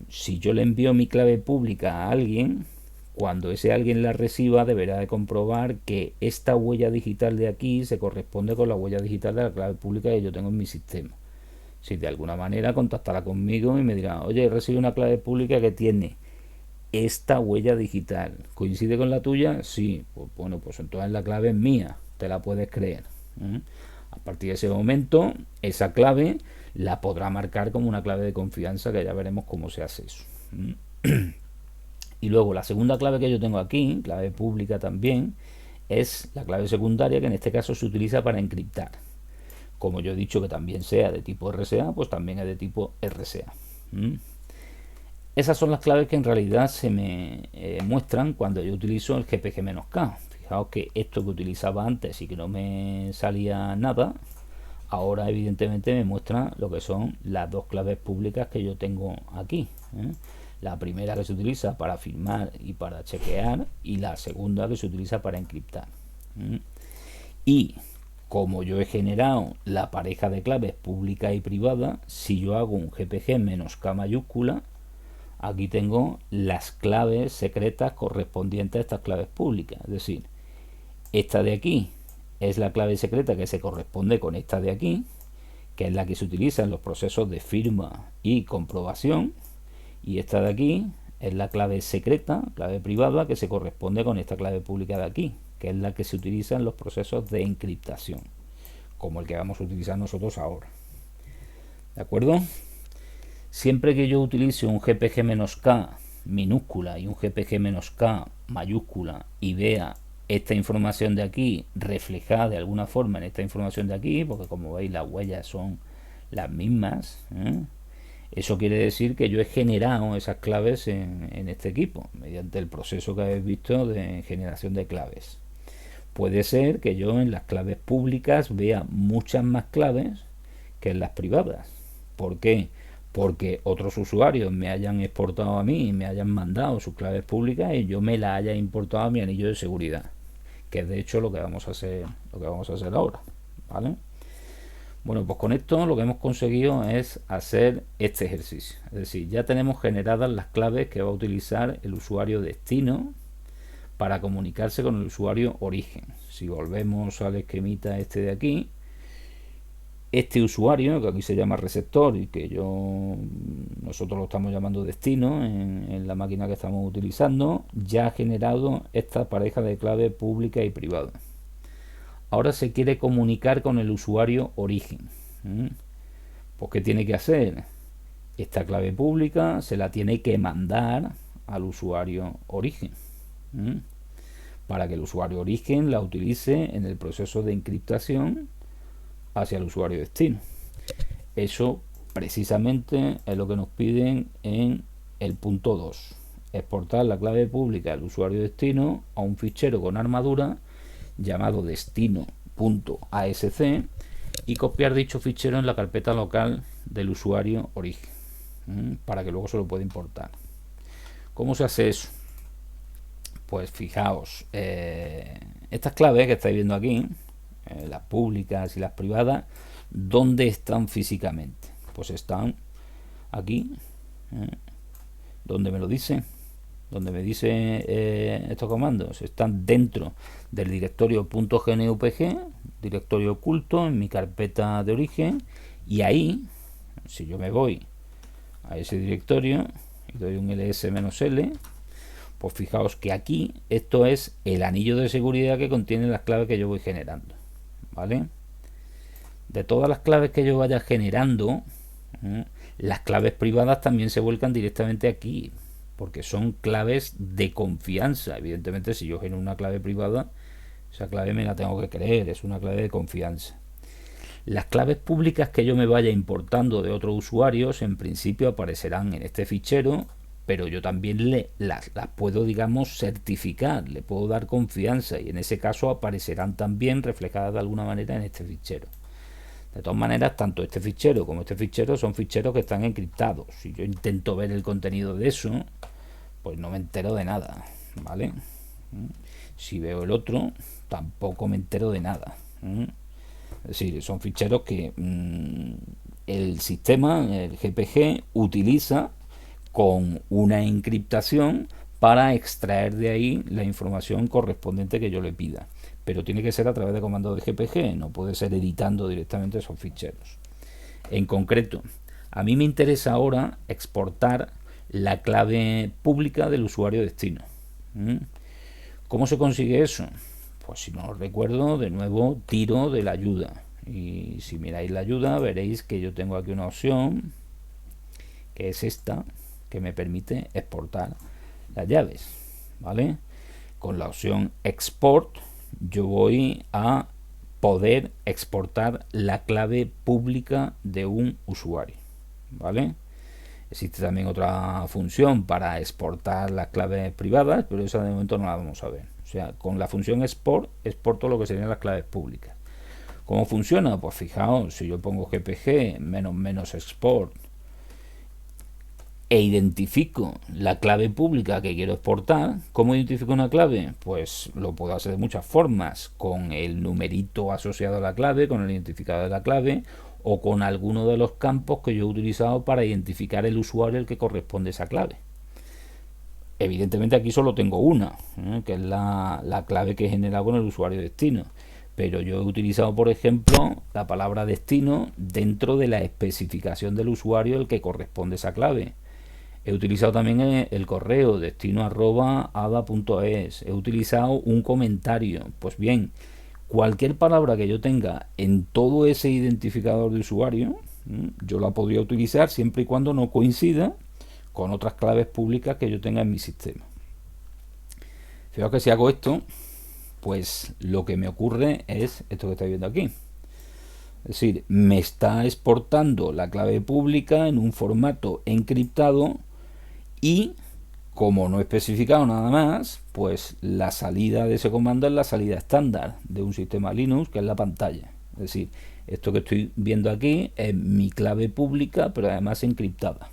Si yo le envío mi clave pública a alguien, cuando ese alguien la reciba deberá de comprobar que esta huella digital de aquí se corresponde con la huella digital de la clave pública que yo tengo en mi sistema. Si de alguna manera contactará conmigo y me dirá, oye, he recibido una clave pública que tiene esta huella digital, ¿coincide con la tuya? Sí, pues bueno, pues entonces la clave es mía, te la puedes creer. A partir de ese momento, esa clave la podrá marcar como una clave de confianza, que ya veremos cómo se hace eso. Y luego la segunda clave que yo tengo aquí, clave pública también, es la clave secundaria, que en este caso se utiliza para encriptar. Como yo he dicho que también sea de tipo RSA, pues también es de tipo RSA. Esas son las claves que en realidad se me muestran cuando yo utilizo el GPG-K. Fijaos que esto que utilizaba antes y que no me salía nada, ahora evidentemente me muestra lo que son las dos claves públicas que yo tengo aquí. La primera que se utiliza para firmar y para chequear, y la segunda que se utiliza para encriptar. Y como yo he generado la pareja de claves pública y privada, si yo hago un GPG-K mayúscula, aquí tengo las claves secretas correspondientes a estas claves públicas. Es decir, esta de aquí es la clave secreta que se corresponde con esta de aquí, que es la que se utiliza en los procesos de firma y comprobación, y esta de aquí es la clave secreta, clave privada, que se corresponde con esta clave pública de aquí, que es la que se utiliza en los procesos de encriptación, como el que vamos a utilizar nosotros ahora. ¿De acuerdo? Siempre que yo utilice un GPG-K minúscula y un GPG-K mayúscula y vea esta información de aquí reflejada de alguna forma en esta información de aquí, porque como veis las huellas son las mismas, eso quiere decir que yo he generado esas claves en este equipo mediante el proceso que habéis visto de generación de claves. Puede ser que yo en las claves públicas vea muchas más claves que en las privadas. ¿Por qué? Porque otros usuarios me hayan exportado a mí y me hayan mandado sus claves públicas y yo me las haya importado a mi anillo de seguridad, que es de hecho lo que vamos a hacer ahora, ¿vale? Bueno, pues con esto lo que hemos conseguido es hacer este ejercicio. Es decir, ya tenemos generadas las claves que va a utilizar el usuario destino para comunicarse con el usuario origen. Si volvemos al esquemita este de aquí, este usuario, que aquí se llama receptor y que nosotros lo estamos llamando destino en la máquina que estamos utilizando, ya ha generado esta pareja de clave pública y privada. Ahora se quiere comunicar con el usuario origen. Pues ¿qué tiene que hacer? Esta clave pública se la tiene que mandar al usuario origen, para que el usuario origen la utilice en el proceso de encriptación hacia el usuario destino. Eso precisamente es lo que nos piden en el punto 2. Exportar la clave pública del usuario destino a un fichero con armadura llamado destino.asc y copiar dicho fichero en la carpeta local del usuario origen, para que luego se lo pueda importar. ¿Cómo se hace eso? Pues fijaos, estas claves que estáis viendo aquí, las públicas y las privadas, ¿dónde están físicamente? Pues están aquí, donde me lo dice, donde me dice estos comandos, están dentro del directorio .gnupg, directorio oculto en mi carpeta de origen, y ahí, si yo me voy a ese directorio y doy un ls-l, pues fijaos que aquí esto es el anillo de seguridad que contiene las claves que yo voy generando, ¿vale? De todas las claves que yo vaya generando, las claves privadas también se vuelcan directamente aquí, porque son claves de confianza. Evidentemente, si yo genero una clave privada, esa clave me la tengo que creer, es una clave de confianza. Las claves públicas que yo me vaya importando de otros usuarios, en principio aparecerán en este fichero, pero yo también las puedo, digamos, certificar, le puedo dar confianza, y en ese caso aparecerán también reflejadas de alguna manera en este fichero. De todas maneras, tanto este fichero como este fichero son ficheros que están encriptados. Si yo intento ver el contenido de eso, pues no me entero de nada, ¿vale? Si veo el otro, tampoco me entero de nada. Es decir, son ficheros que el sistema, el GPG, utiliza con una encriptación para extraer de ahí la información correspondiente que yo le pida. Pero tiene que ser a través de comandos de GPG, no puede ser editando directamente esos ficheros. En concreto, a mí me interesa ahora exportar la clave pública del usuario destino. ¿Cómo se consigue eso? Pues si no os recuerdo, de nuevo tiro de la ayuda. Y si miráis la ayuda, veréis que yo tengo aquí una opción, que es esta, que me permite exportar las llaves, ¿vale? Con la opción Export, yo voy a poder exportar la clave pública de un usuario, ¿vale? Existe también otra función para exportar las claves privadas, pero esa de momento no la vamos a ver. O sea, con la función export, exporto lo que serían las claves públicas. ¿Cómo funciona? Pues fijaos, si yo pongo gpg --export e identifico la clave pública que quiero exportar. ¿Cómo identifico una clave? Pues lo puedo hacer de muchas formas, con el numerito asociado a la clave, con el identificador de la clave, o con alguno de los campos que yo he utilizado para identificar el usuario al que corresponde esa clave. Evidentemente aquí solo tengo una, que es la clave que he generado con el usuario destino, pero yo he utilizado, por ejemplo, la palabra destino dentro de la especificación del usuario al que corresponde esa clave. He utilizado también el correo destino@ada.es. He utilizado un comentario. Pues bien, cualquier palabra que yo tenga en todo ese identificador de usuario, yo la podría utilizar siempre y cuando no coincida con otras claves públicas que yo tenga en mi sistema. Fijaos que si hago esto, pues lo que me ocurre es esto que estáis viendo aquí. Es decir, me está exportando la clave pública en un formato encriptado, y como no he especificado nada más, pues la salida de ese comando es la salida estándar de un sistema Linux, que es la pantalla. Es decir, esto que estoy viendo aquí es mi clave pública, pero además encriptada.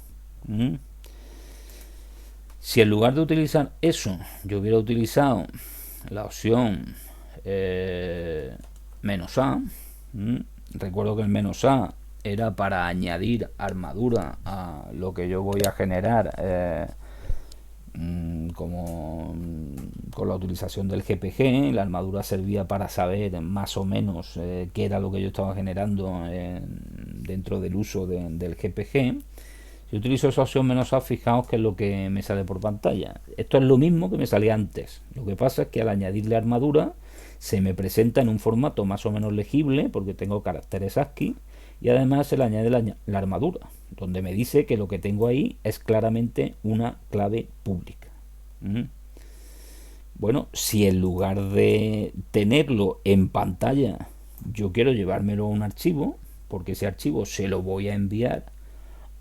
Si en lugar de utilizar eso, yo hubiera utilizado la opción "-a", recuerdo que el "-a" era para añadir armadura a lo que yo voy a generar como con la utilización del GPG. La armadura servía para saber más o menos qué era lo que yo estaba generando dentro del uso del GPG. Si utilizo esa opción "-a", fijaos que es lo que me sale por pantalla. Esto es lo mismo que me salía antes. Lo que pasa es que al añadirle armadura se me presenta en un formato más o menos legible, porque tengo caracteres ASCII, y además se le añade la armadura, donde me dice que lo que tengo ahí es claramente una clave pública. Bueno, si en lugar de tenerlo en pantalla yo quiero llevármelo a un archivo, porque ese archivo se lo voy a enviar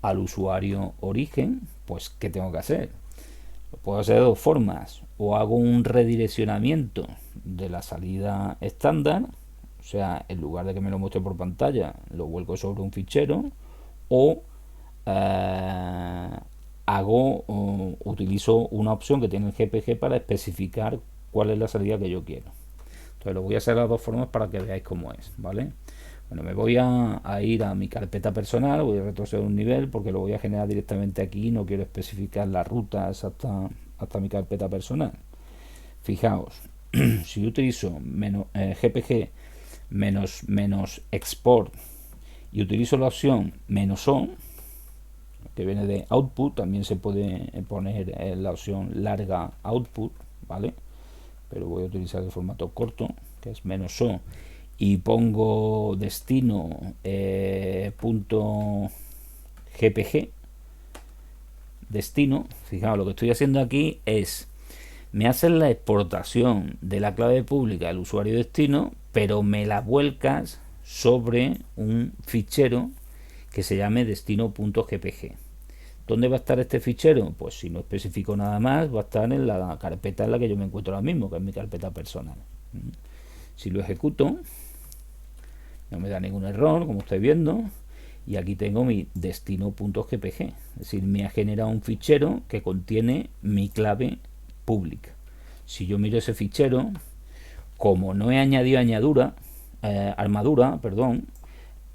al usuario origen, pues ¿qué tengo que hacer? Lo puedo hacer de dos formas: o hago un redireccionamiento de la salida estándar, o sea, en lugar de que me lo muestre por pantalla, lo vuelco sobre un fichero, o utilizo una opción que tiene el GPG para especificar cuál es la salida que yo quiero. Entonces lo voy a hacer de las dos formas para que veáis cómo es, ¿vale? Bueno, me voy a ir a mi carpeta personal, voy a retroceder un nivel porque lo voy a generar directamente aquí, no quiero especificar la ruta exacta hasta mi carpeta personal. Fijaos, si yo utilizo gpg menos export y utilizo la opción -o, que viene de output, también se puede poner la opción larga output, ¿vale? Pero voy a utilizar el formato corto, que es -o, y pongo destino punto gpg destino. Fijaos, lo que estoy haciendo aquí es me hacen la exportación de la clave pública del usuario destino, pero me la vuelcas sobre un fichero que se llame destino.gpg. ¿Dónde va a estar este fichero? Pues si no especifico nada más, va a estar en la carpeta en la que yo me encuentro ahora mismo, que es mi carpeta personal. Si lo ejecuto, no me da ningún error, como estáis viendo, y aquí tengo mi destino.gpg, es decir, me ha generado un fichero que contiene mi clave pública. Si yo miro ese fichero, como no he añadido armadura,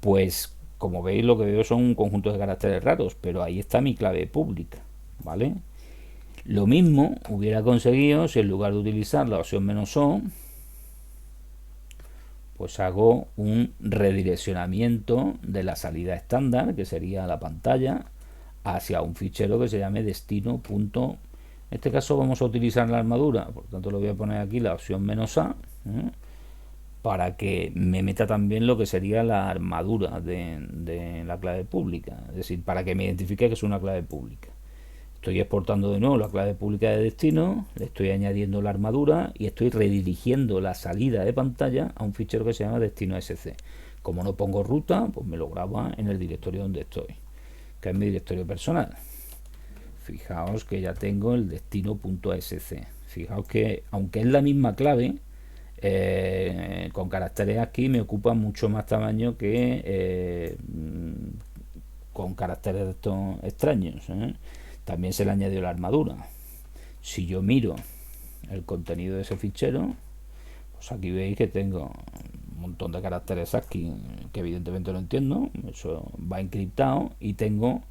pues como veis lo que veo son un conjunto de caracteres raros, pero ahí está mi clave pública, ¿vale? Lo mismo hubiera conseguido si en lugar de utilizar la opción -o, pues hago un redireccionamiento de la salida estándar, que sería la pantalla, hacia un fichero que se llame destino. En este caso vamos a utilizar la armadura, por tanto lo voy a poner aquí la opción -a, para que me meta también lo que sería la armadura de la clave pública, es decir, para que me identifique que es una clave pública. Estoy exportando de nuevo la clave pública de destino, le estoy añadiendo la armadura y estoy redirigiendo la salida de pantalla a un fichero que se llama destino.sc. Como no pongo ruta, pues me lo graba en el directorio donde estoy, que es mi directorio personal. Fijaos que ya tengo el destino.sc. Fijaos que aunque es la misma clave, con caracteres aquí me ocupa mucho más tamaño que con caracteres de estos extraños. También se le añadió la armadura. Si yo miro el contenido de ese fichero, pues aquí veis que tengo un montón de caracteres aquí que evidentemente no entiendo, eso va encriptado, y tengo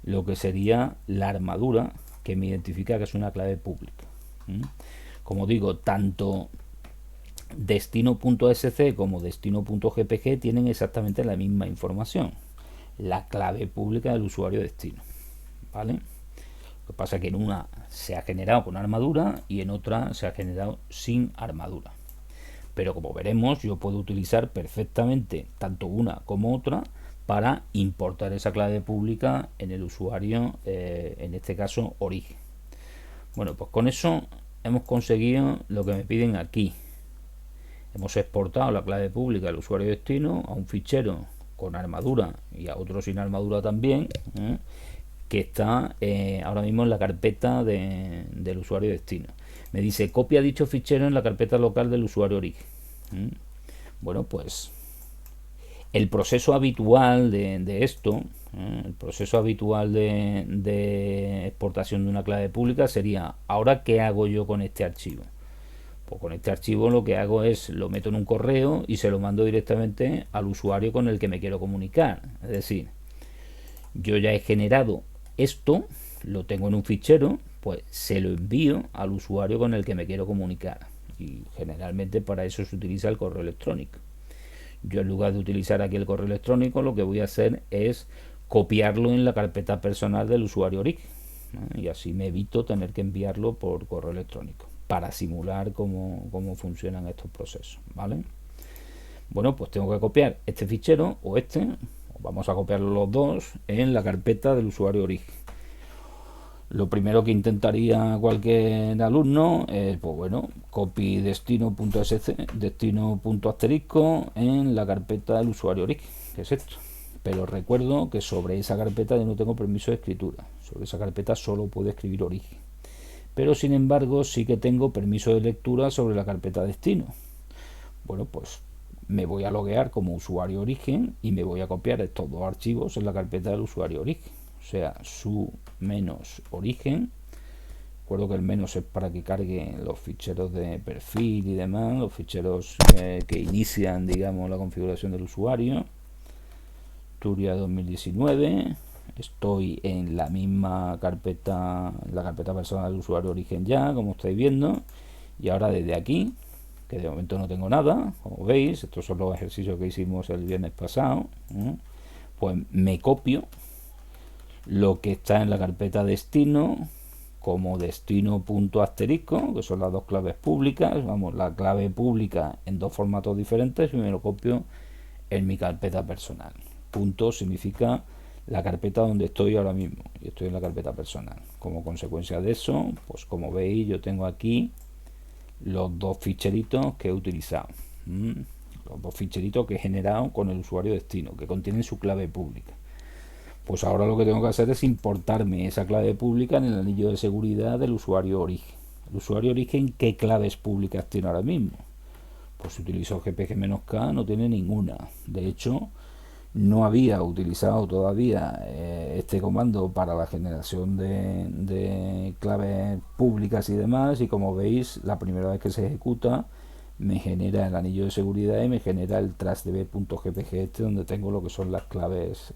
lo que sería la armadura que me identifica que es una clave pública. Como digo, tanto destino.sc como destino.gpg tienen exactamente la misma información, la clave pública del usuario destino, ¿vale? Lo que pasa es que en una se ha generado con armadura y en otra se ha generado sin armadura. Pero como veremos, yo puedo utilizar perfectamente tanto una como otra para importar esa clave pública en el usuario, en este caso origen. Bueno, pues con eso hemos conseguido lo que me piden aquí. Hemos exportado la clave pública del usuario destino a un fichero con armadura y a otro sin armadura también, que está ahora mismo en la carpeta del usuario destino. Me dice copia dicho fichero en la carpeta local del usuario origen. Bueno, pues el proceso habitual de esto, el proceso habitual de exportación de una clave pública sería: ¿ahora qué hago yo con este archivo? Pues con este archivo lo que hago es lo meto en un correo y se lo mando directamente al usuario con el que me quiero comunicar. Es decir, yo ya he generado esto, lo tengo en un fichero, pues se lo envío al usuario con el que me quiero comunicar, y generalmente para eso se utiliza el correo electrónico. Yo, en lugar de utilizar aquí el correo electrónico, lo que voy a hacer es copiarlo en la carpeta personal del usuario origen, ¿no? Y así me evito tener que enviarlo por correo electrónico, para simular cómo funcionan estos procesos, ¿vale? Bueno, pues tengo que copiar este fichero o este, vamos a copiarlo los dos en la carpeta del usuario origen. Lo primero que intentaría cualquier alumno es, pues bueno, copy destino.sc, destino.asterisco en la carpeta del usuario origen, que es esto. Pero recuerdo que sobre esa carpeta yo no tengo permiso de escritura, sobre esa carpeta solo puedo escribir origen. Pero sin embargo sí que tengo permiso de lectura sobre la carpeta destino. Bueno, pues me voy a loguear como usuario origen y me voy a copiar estos dos archivos en la carpeta del usuario origen, o sea, su menos origen. Recuerdo que el menos es para que cargue los ficheros de perfil y demás, los ficheros que inician, digamos, la configuración del usuario. Turia 2019, estoy en la misma carpeta, en la carpeta personal del usuario origen ya, como estáis viendo, y ahora desde aquí, que de momento no tengo nada, como veis, estos son los ejercicios que hicimos el viernes pasado, pues me copio lo que está en la carpeta destino como destino punto asterisco, que son las dos claves públicas, vamos, la clave pública en dos formatos diferentes, y me lo copio en mi carpeta personal. Punto significa la carpeta donde estoy ahora mismo, y estoy en la carpeta personal. Como consecuencia de eso, pues como veis, yo tengo aquí los dos ficheritos que he utilizado, los dos ficheritos que he generado con el usuario destino, que contienen su clave pública. Pues ahora lo que tengo que hacer es importarme esa clave pública en el anillo de seguridad del usuario origen. ¿El usuario origen qué claves públicas tiene ahora mismo? Pues si utilizo gpg-k no tiene ninguna. De hecho, no había utilizado todavía este comando para la generación de claves públicas y demás, y como veis, la primera vez que se ejecuta me genera el anillo de seguridad y me genera el trustdb.gpg este, donde tengo lo que son las claves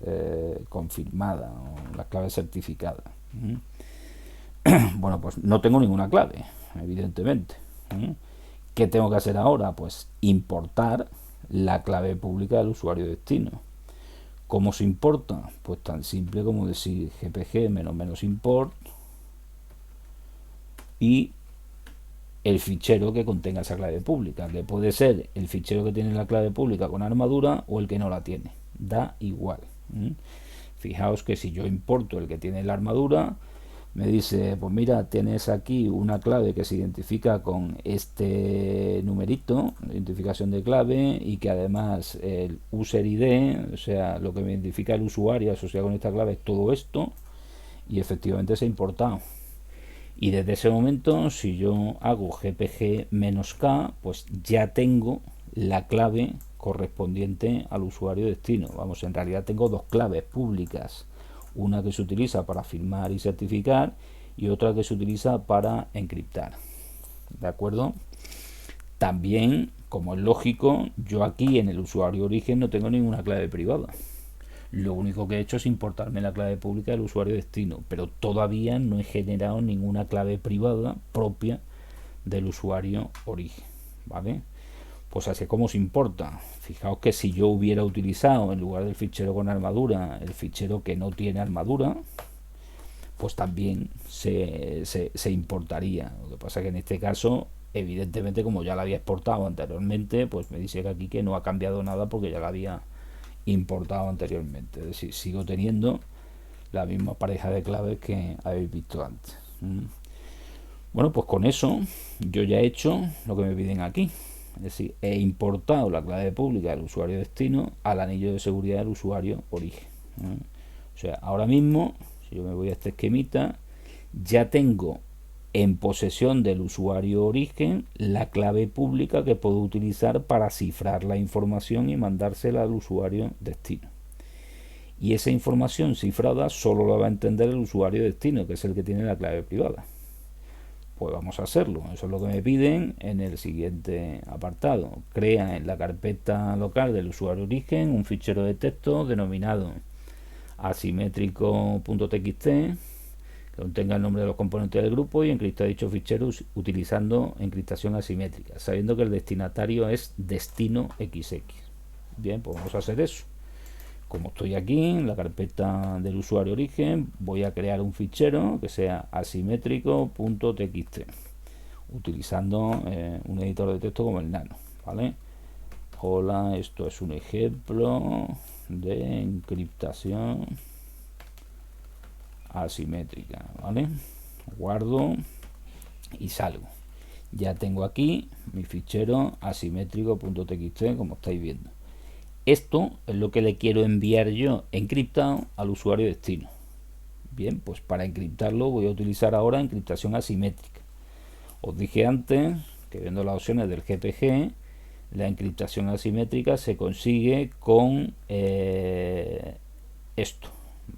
confirmadas o las claves certificadas. Bueno, pues no tengo ninguna clave, evidentemente. ¿Qué tengo que hacer ahora? Pues importar la clave pública del usuario destino. ¿Cómo se importa? Pues tan simple como decir gpg -import y el fichero que contenga esa clave pública, que puede ser el fichero que tiene la clave pública con armadura o el que no la tiene, da igual. Fijaos que si yo importo el que tiene la armadura, me dice, pues mira, tienes aquí una clave que se identifica con este numerito, identificación de clave, y que además el user ID, o sea, lo que me identifica el usuario asociado con esta clave es todo esto, y efectivamente se ha importado. Y desde ese momento, si yo hago gpg-k, pues ya tengo la clave correspondiente al usuario destino. Vamos, en realidad tengo dos claves públicas, una que se utiliza para firmar y certificar y otra que se utiliza para encriptar. ¿De acuerdo? También, como es lógico, yo aquí en el usuario origen no tengo ninguna clave privada. Lo único que he hecho es importarme la clave pública del usuario destino, pero todavía no he generado ninguna clave privada propia del usuario origen, ¿vale? Pues así como se importa. Fijaos que si yo hubiera utilizado en lugar del fichero con armadura el fichero que no tiene armadura, pues también se importaría. Lo que pasa es que en este caso, evidentemente, como ya la había exportado anteriormente, pues me dice que aquí que no ha cambiado nada porque ya la había importado anteriormente. Es decir, sigo teniendo la misma pareja de claves que habéis visto antes. Bueno, pues con eso yo ya he hecho lo que me piden aquí. Es decir, he importado la clave pública del usuario destino al anillo de seguridad del usuario origen. O sea, ahora mismo, si yo me voy a este esquemita, ya tengo en posesión del usuario origen la clave pública que puedo utilizar para cifrar la información y mandársela al usuario destino. Y esa información cifrada solo la va a entender el usuario destino, que es el que tiene la clave privada. Pues vamos a hacerlo. Eso es lo que me piden en el siguiente apartado. Crea en la carpeta local del usuario origen un fichero de texto denominado asimétrico.txt que contenga el nombre de los componentes del grupo y encriptar dicho fichero utilizando encriptación asimétrica, sabiendo que el destinatario es destino XX. Bien, pues vamos a hacer eso. Como estoy aquí en la carpeta del usuario origen, voy a crear un fichero que sea asimétrico.txt utilizando un editor de texto como el Nano, ¿vale? Hola, esto es un ejemplo de encriptación asimétrica, ¿vale? Guardo y salgo. Ya tengo aquí mi fichero asimétrico.txt, como estáis viendo. Esto es lo que le quiero enviar yo encriptado al usuario destino. Bien, pues para encriptarlo voy a utilizar ahora encriptación asimétrica. Os dije antes que viendo las opciones del GPG, la encriptación asimétrica se consigue con esto,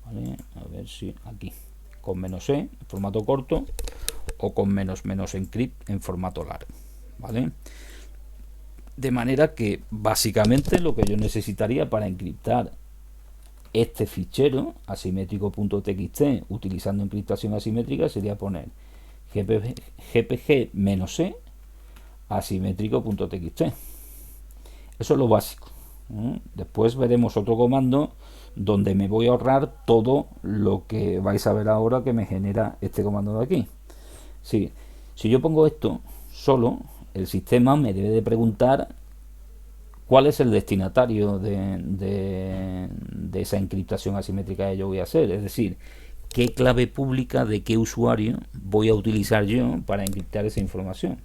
¿vale? A ver si aquí, con -e en formato corto o con --encrypt en formato largo, ¿vale? De manera que básicamente lo que yo necesitaría para encriptar este fichero asimétrico.txt utilizando encriptación asimétrica sería poner gpg-e asimétrico.txt. Eso es lo básico. Después veremos otro comando donde me voy a ahorrar todo lo que vais a ver ahora que me genera este comando de aquí. Sí, si yo pongo esto solo, el sistema me debe de preguntar cuál es el destinatario de esa encriptación asimétrica que yo voy a hacer. Es decir, qué clave pública de qué usuario voy a utilizar yo para encriptar esa información.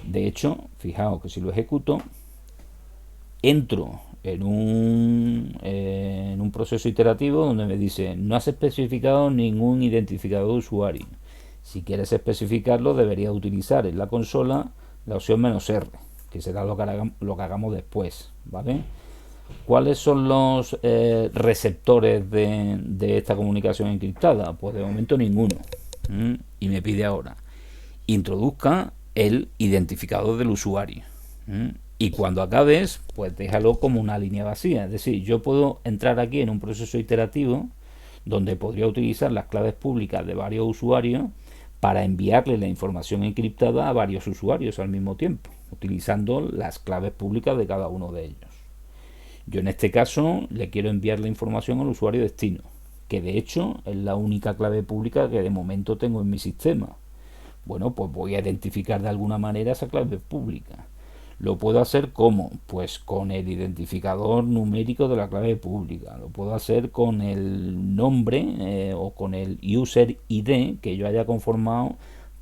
De hecho, fijaos que si lo ejecuto, entro en un proceso iterativo donde me dice no has especificado ningún identificador de usuario. Si quieres especificarlo, deberías utilizar en la consola la opción "-r", que será lo que hagamos después, ¿vale? ¿Cuáles son los receptores de esta comunicación encriptada? Pues de momento ninguno. Y me pide ahora introduzca el identificador del usuario. Y cuando acabes, pues déjalo como una línea vacía. Es decir, yo puedo entrar aquí en un proceso iterativo donde podría utilizar las claves públicas de varios usuarios para enviarle la información encriptada a varios usuarios al mismo tiempo, utilizando las claves públicas de cada uno de ellos. Yo en este caso le quiero enviar la información al usuario destino, que de hecho es la única clave pública que de momento tengo en mi sistema. Bueno, pues voy a identificar de alguna manera esa clave pública. Lo puedo hacer ¿cómo? Pues con el identificador numérico de la clave pública. Lo puedo hacer con el nombre o con el user ID que yo haya conformado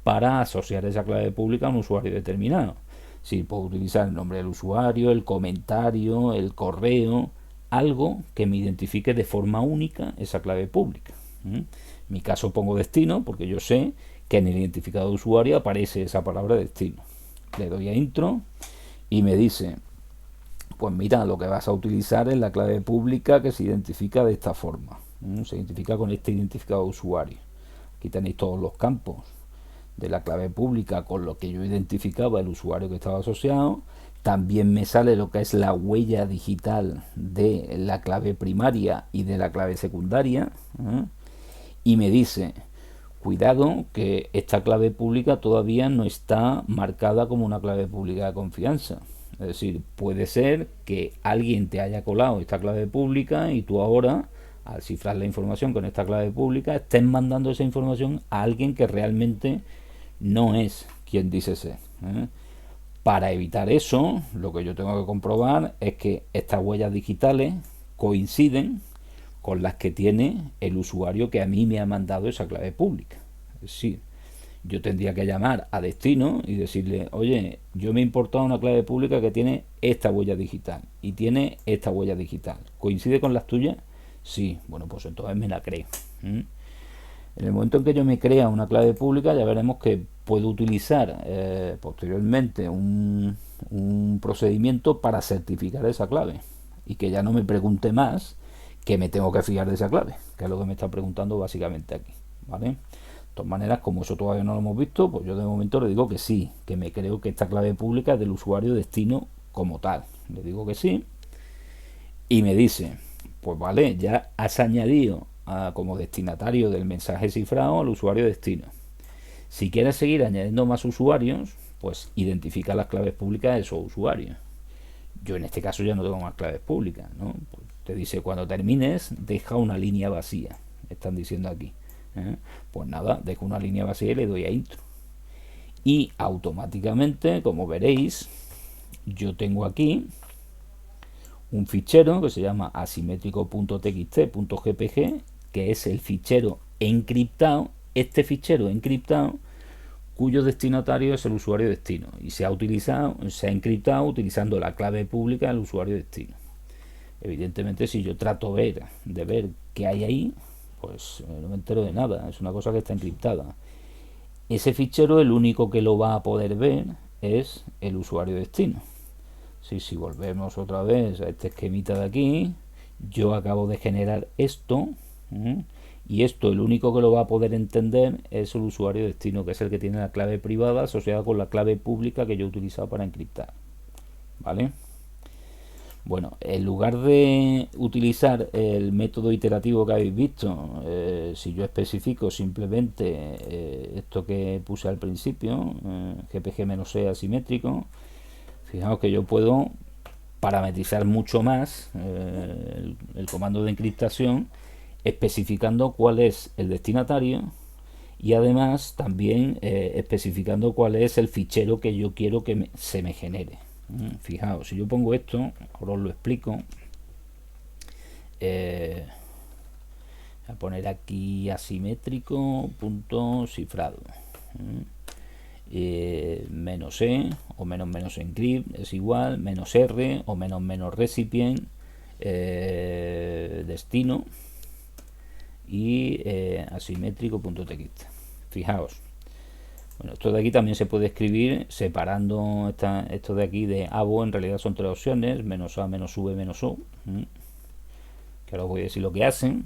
para asociar esa clave pública a un usuario determinado. Sí, puedo utilizar el nombre del usuario, el comentario, el correo, algo que me identifique de forma única esa clave pública. En mi caso pongo destino porque yo sé que en el identificador de usuario aparece esa palabra destino. Le doy a intro y me dice, pues mira, lo que vas a utilizar es la clave pública que se identifica de esta forma. Se identifica con este identificador de usuario. Aquí tenéis todos los campos de la clave pública con lo que yo identificaba el usuario que estaba asociado. También me sale lo que es la huella digital de la clave primaria y de la clave secundaria. Y me dice, cuidado que esta clave pública todavía no está marcada como una clave pública de confianza. Es decir, puede ser que alguien te haya colado esta clave pública y tú ahora, al cifrar la información con esta clave pública, estés mandando esa información a alguien que realmente no es quien dice ser. Para evitar eso, lo que yo tengo que comprobar es que estas huellas digitales coinciden con las que tiene el usuario que a mí me ha mandado esa clave pública. Es decir, yo tendría que llamar a destino y decirle, oye, yo me he importado una clave pública que tiene esta huella digital y tiene esta huella digital. ¿Coincide con las tuyas? Sí, bueno, pues entonces me la creo. En el momento en que yo me crea una clave pública, ya veremos que puedo utilizar posteriormente un procedimiento para certificar esa clave y que ya no me pregunte más que me tengo que fiar de esa clave, que es lo que me está preguntando básicamente aquí, ¿vale? De todas maneras, como eso todavía no lo hemos visto, pues yo de momento le digo que sí, que me creo que esta clave pública es del usuario destino como tal. Le digo que sí y me dice, pues vale, ya has añadido como destinatario del mensaje cifrado al usuario destino. Si quieres seguir añadiendo más usuarios, pues identifica las claves públicas de esos usuarios. Yo en este caso ya no tengo más claves públicas, ¿no? Pues te dice, cuando termines, deja una línea vacía. Están diciendo aquí. Pues nada, dejo una línea vacía y le doy a intro. Y automáticamente, como veréis, yo tengo aquí un fichero que se llama asimétrico.txt.gpg, que es el fichero encriptado, este fichero encriptado, cuyo destinatario es el usuario destino y se ha encriptado utilizando la clave pública del usuario destino. Evidentemente, si yo trato de ver qué hay ahí, pues no me entero de nada, es una cosa que está encriptada. Ese fichero, el único que lo va a poder ver es el usuario destino. Si volvemos otra vez a este esquemita de aquí, yo acabo de generar esto, y esto el único que lo va a poder entender es el usuario destino, que es el que tiene la clave privada asociada con la clave pública que yo he utilizado para encriptar, ¿vale? Bueno, en lugar de utilizar el método iterativo que habéis visto, si yo especifico simplemente esto que puse al principio, GPG-E asimétrico, fijaos que yo puedo parametrizar mucho más el comando de encriptación, especificando cuál es el destinatario y además también especificando cuál es el fichero que yo quiero que se me genere. Fijaos, si yo pongo esto, ahora os lo explico. Voy a poner aquí asimétrico punto cifrado. Menos E o menos menos encrypt es igual, menos R o menos menos recipient, destino y asimétrico.txt. Fijaos. Bueno, esto de aquí también se puede escribir separando esto de aquí de abo. En realidad son tres opciones: menos A, menos V, menos O, que ahora os voy a decir lo que hacen.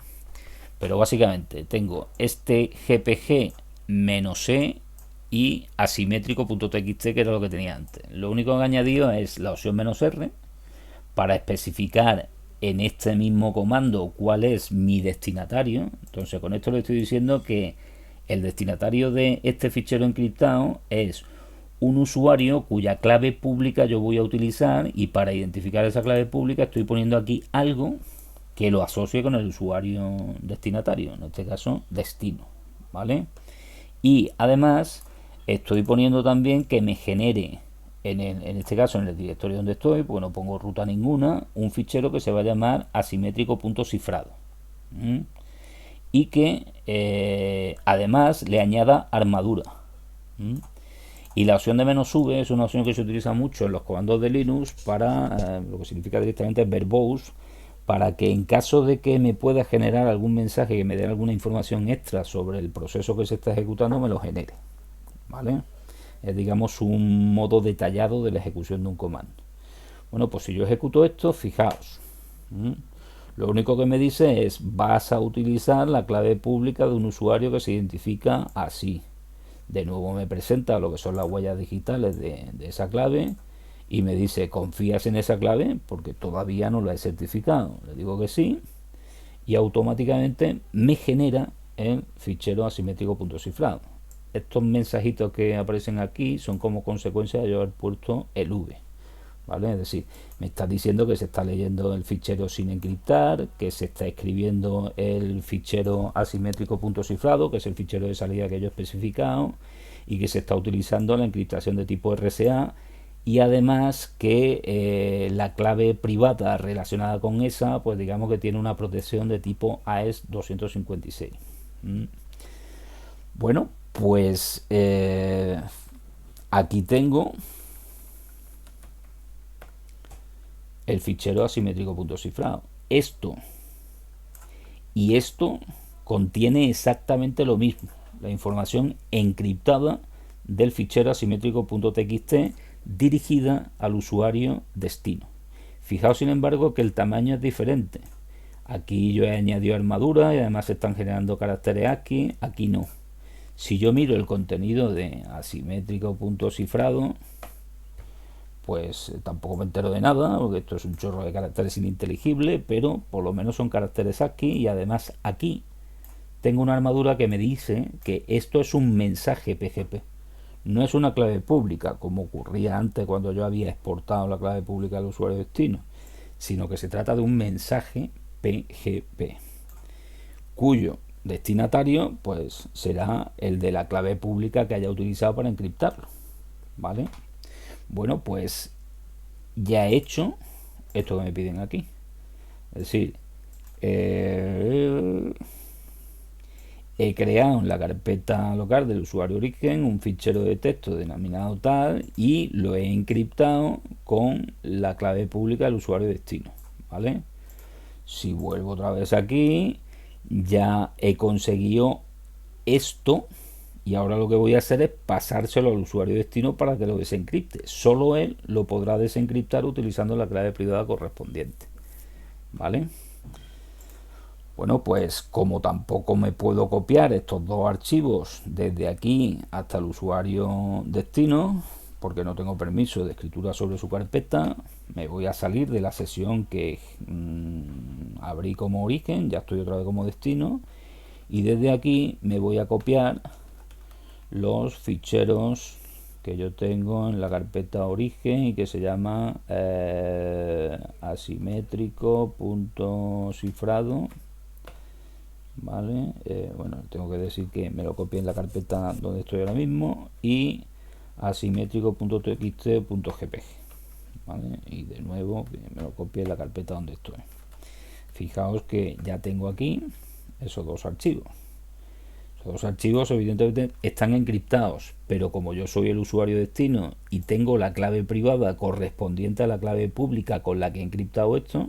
Pero básicamente tengo este GPG menos E y asimétrico.txt, que era lo que tenía antes. Lo único que he añadido es la opción menos R para especificar en este mismo comando cuál es mi destinatario. Entonces con esto le estoy diciendo que el destinatario de este fichero encriptado es un usuario cuya clave pública yo voy a utilizar, y para identificar esa clave pública estoy poniendo aquí algo que lo asocie con el usuario destinatario, en este caso destino, ¿vale? Y además estoy poniendo también que me genere en este caso en el directorio donde estoy, porque no pongo ruta ninguna, un fichero que se va a llamar asimétrico.cifrado. Y que además le añada armadura. Y la opción de menos V es una opción que se utiliza mucho en los comandos de Linux para lo que significa directamente verbose, para que en caso de que me pueda generar algún mensaje que me dé alguna información extra sobre el proceso que se está ejecutando, me lo genere, ¿vale? Es, digamos, un modo detallado de la ejecución de un comando. Bueno, pues si yo ejecuto esto, fijaos, lo único que me dice es: vas a utilizar la clave pública de un usuario que se identifica así. De nuevo me presenta lo que son las huellas digitales de esa clave y me dice: ¿confías en esa clave? Porque todavía no la he certificado. Le digo que sí y automáticamente me genera el fichero asimétrico.cifrado. Estos mensajitos que aparecen aquí son como consecuencia de yo haber puesto el V, ¿vale? Es decir, me está diciendo que se está leyendo el fichero sin encriptar, que se está escribiendo el fichero asimétrico.cifrado, que es el fichero de salida que yo he especificado, y que se está utilizando la encriptación de tipo RSA, y además que la clave privada relacionada con esa, pues digamos que tiene una protección de tipo AES 256. Bueno, pues aquí tengo el fichero asimétrico.cifrado. Esto y esto contiene exactamente lo mismo, la información encriptada del fichero asimétrico.txt dirigida al usuario destino. Fijaos, sin embargo, que el tamaño es diferente. Aquí yo he añadido armadura y además se están generando caracteres ASCII, aquí no. Si yo miro el contenido de asimétrico.cifrado, pues tampoco me entero de nada, porque esto es un chorro de caracteres ininteligibles, pero por lo menos son caracteres ASCII, y además aquí tengo una armadura que me dice que esto es un mensaje PGP. No es una clave pública, como ocurría antes cuando yo había exportado la clave pública al usuario destino, sino que se trata de un mensaje PGP, cuyo destinatario pues será el de la clave pública que haya utilizado para encriptarlo, ¿vale? Bueno, pues ya he hecho esto que me piden aquí. Es decir, he creado en la carpeta local del usuario origen un fichero de texto denominado tal y lo he encriptado con la clave pública del usuario destino, ¿vale? Si vuelvo otra vez aquí, ya he conseguido esto, y ahora lo que voy a hacer es pasárselo al usuario destino para que lo desencripte. Solo él lo podrá desencriptar utilizando la clave privada correspondiente, ¿vale? Bueno, pues como tampoco me puedo copiar estos dos archivos desde aquí hasta el usuario destino, porque no tengo permiso de escritura sobre su carpeta, me voy a salir de la sesión que abrí como origen, ya estoy otra vez como destino, y desde aquí me voy a copiar los ficheros que yo tengo en la carpeta origen y que se llama asimétrico.cifrado. Vale, bueno, tengo que decir que me lo copié en la carpeta donde estoy ahora mismo y asimétrico.txt.gpg, ¿vale? Y de nuevo me lo copié en la carpeta donde estoy. Fijaos que ya tengo aquí esos dos archivos. Esos dos archivos evidentemente están encriptados, pero como yo soy el usuario destino y tengo la clave privada correspondiente a la clave pública con la que he encriptado esto,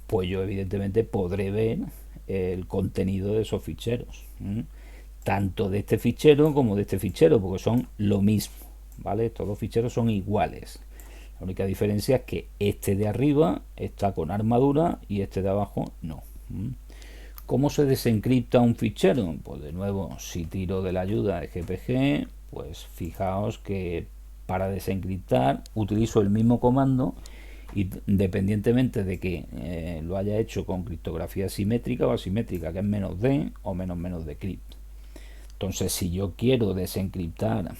pues yo evidentemente podré ver el contenido de esos ficheros, tanto de este fichero como de este fichero, porque son lo mismo, ¿vale? Todos los ficheros son iguales. La única diferencia es que este de arriba está con armadura y este de abajo no. ¿Cómo se desencripta un fichero? Pues de nuevo, si tiro de la ayuda de GPG, pues fijaos que para desencriptar utilizo el mismo comando, independientemente de que lo haya hecho con criptografía simétrica o asimétrica, que es -d o menos decrypt. Entonces, si yo quiero desencriptar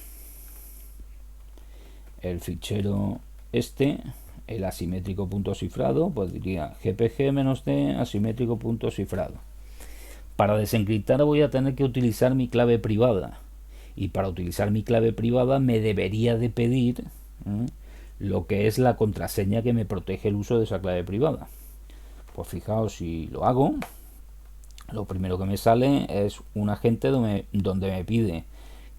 el fichero el asimétrico.cifrado, pues diría gpg-d asimétrico.cifrado. Para desencriptar voy a tener que utilizar mi clave privada, y para utilizar mi clave privada me debería de pedir lo que es la contraseña que me protege el uso de esa clave privada. Pues fijaos, si lo hago, lo primero que me sale es un agente donde me pide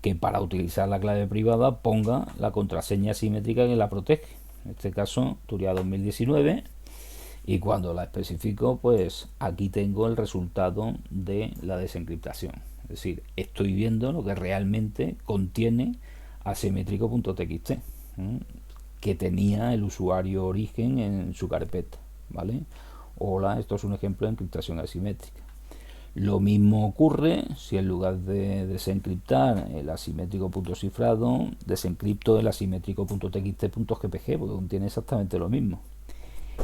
que para utilizar la clave privada ponga la contraseña asimétrica que la protege, en este caso Turia 2019, y cuando la especifico, pues aquí tengo el resultado de la desencriptación. Es decir, estoy viendo lo que realmente contiene asimétrico.txt, que tenía el usuario origen en su carpeta, ¿vale? Hola, esto es un ejemplo de encriptación asimétrica. Lo mismo ocurre si en lugar de desencriptar el asimétrico.cifrado, desencripto el asimétrico.txt.gpg, porque contiene exactamente lo mismo.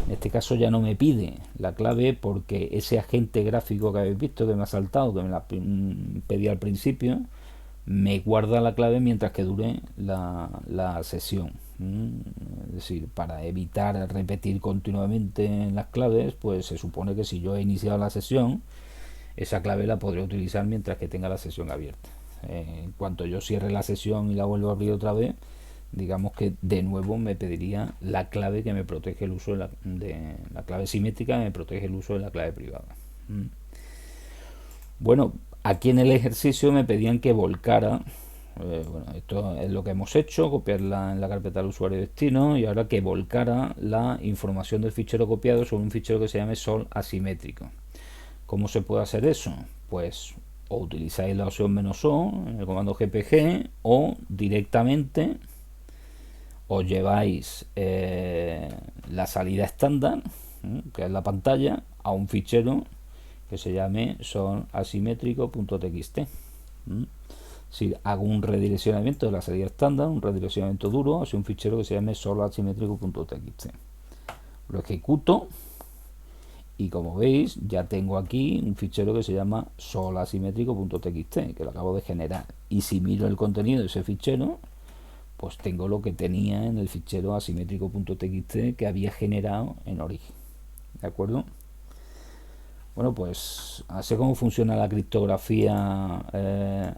En este caso ya no me pide la clave, porque ese agente gráfico que habéis visto que me ha saltado, que me la pedí al principio, me guarda la clave mientras que dure la sesión. Es decir, para evitar repetir continuamente las claves, pues se supone que si yo he iniciado la sesión, esa clave la podré utilizar mientras que tenga la sesión abierta. En cuanto yo cierre la sesión y la vuelvo a abrir otra vez, digamos que de nuevo me pediría la clave que me protege el uso de la clave simétrica, que me protege el uso de la clave privada. Bueno, aquí en el ejercicio me pedían que volcara, bueno, esto es lo que hemos hecho, copiarla en la carpeta del usuario destino, y ahora que volcara la información del fichero copiado sobre un fichero que se llame sol asimétrico. ¿Cómo se puede hacer eso? Pues o utilizáis la opción "-o" en el comando gpg, o directamente os lleváis la salida estándar, que es la pantalla, a un fichero que se llame solasimétrico.txt. Si hago un redireccionamiento de la salida estándar, un redireccionamiento duro hacia un fichero que se llame solasimétrico.txt. Lo ejecuto y, como veis, ya tengo aquí un fichero que se llama solasimétrico.txt, que lo acabo de generar. Y si miro el contenido de ese fichero, pues tengo lo que tenía en el fichero asimétrico.txt que había generado en origen. ¿De acuerdo? Bueno, pues así como funciona la criptografía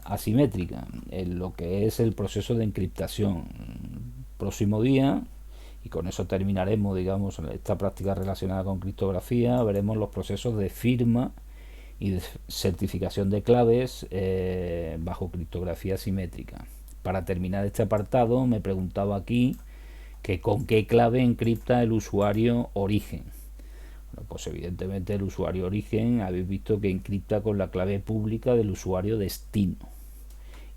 asimétrica en lo que es el proceso de encriptación. Próximo día, y con eso terminaremos, digamos, esta práctica relacionada con criptografía, veremos los procesos de firma y de certificación de claves bajo criptografía asimétrica. Para terminar este apartado, me preguntaba aquí que con qué clave encripta el usuario origen. Bueno, pues evidentemente el usuario origen habéis visto que encripta con la clave pública del usuario destino.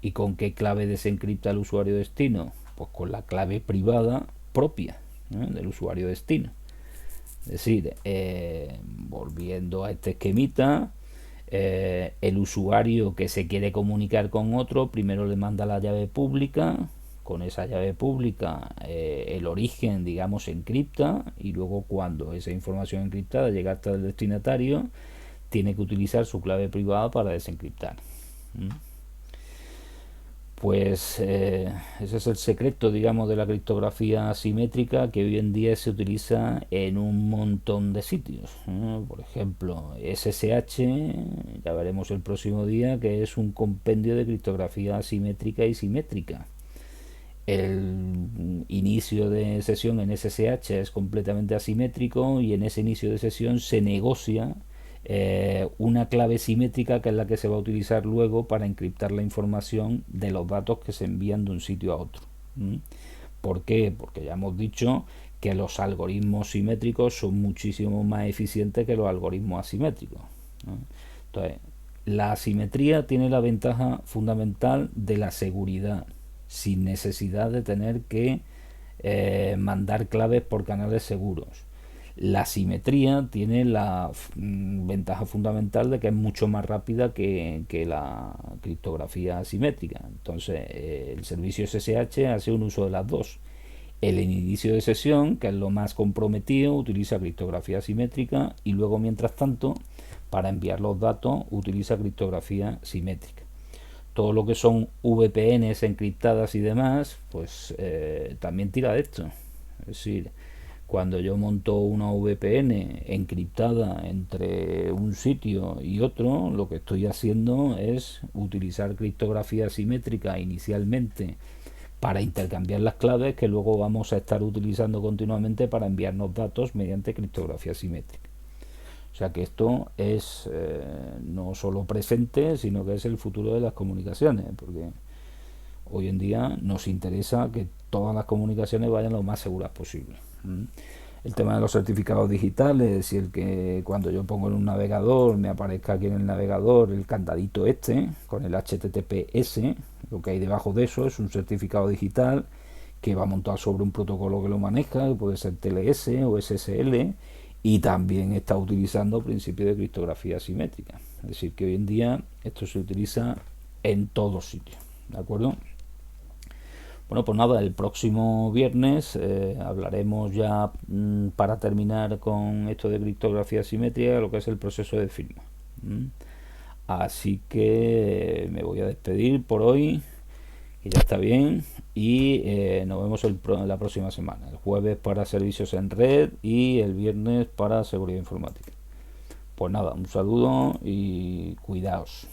¿Y con qué clave desencripta el usuario destino? Pues con la clave privada propia del usuario destino. Es decir, volviendo a este esquemita, el usuario que se quiere comunicar con otro primero le manda la llave pública, con esa llave pública el origen, digamos, se encripta, y luego cuando esa información encriptada llega hasta el destinatario, tiene que utilizar su clave privada para desencriptar. ¿Mm? Pues ese es el secreto, digamos, de la criptografía asimétrica, que hoy en día se utiliza en un montón de sitios. Por ejemplo, SSH, ya veremos el próximo día, que es un compendio de criptografía asimétrica y simétrica. El inicio de sesión en SSH es completamente asimétrico, y en ese inicio de sesión se negocia una clave simétrica, que es la que se va a utilizar luego para encriptar la información de los datos que se envían de un sitio a otro. ¿Por qué? Porque ya hemos dicho que los algoritmos simétricos son muchísimo más eficientes que los algoritmos asimétricos. Entonces, la asimetría tiene la ventaja fundamental de la seguridad, sin necesidad de tener que mandar claves por canales seguros. La simetría tiene la ventaja fundamental de que es mucho más rápida que la criptografía asimétrica. Entonces, el servicio SSH hace un uso de las dos. El inicio de sesión, que es lo más comprometido, utiliza criptografía asimétrica, y luego, mientras tanto, para enviar los datos, utiliza criptografía simétrica. Todo lo que son VPNs encriptadas y demás, pues también tira de esto. Es decir, cuando yo monto una VPN encriptada entre un sitio y otro, lo que estoy haciendo es utilizar criptografía simétrica inicialmente para intercambiar las claves, que luego vamos a estar utilizando continuamente para enviarnos datos mediante criptografía simétrica. O sea que esto es no solo presente, sino que es el futuro de las comunicaciones, porque hoy en día nos interesa que todas las comunicaciones vayan lo más seguras posible. El tema de los certificados digitales, y el que cuando yo pongo en un navegador me aparezca aquí en el navegador el candadito este con el HTTPS, lo que hay debajo de eso es un certificado digital que va montado sobre un protocolo que lo maneja, que puede ser TLS o SSL, y también está utilizando principios de criptografía simétrica. Es decir, que hoy en día esto se utiliza en todos sitios. ¿De acuerdo? Bueno, pues nada, el próximo viernes hablaremos ya, para terminar con esto de criptografía simétrica, lo que es el proceso de firma. Así que me voy a despedir por hoy, que ya está bien, y nos vemos la próxima semana, el jueves para servicios en red y el viernes para seguridad informática. Pues nada, un saludo y cuidaos.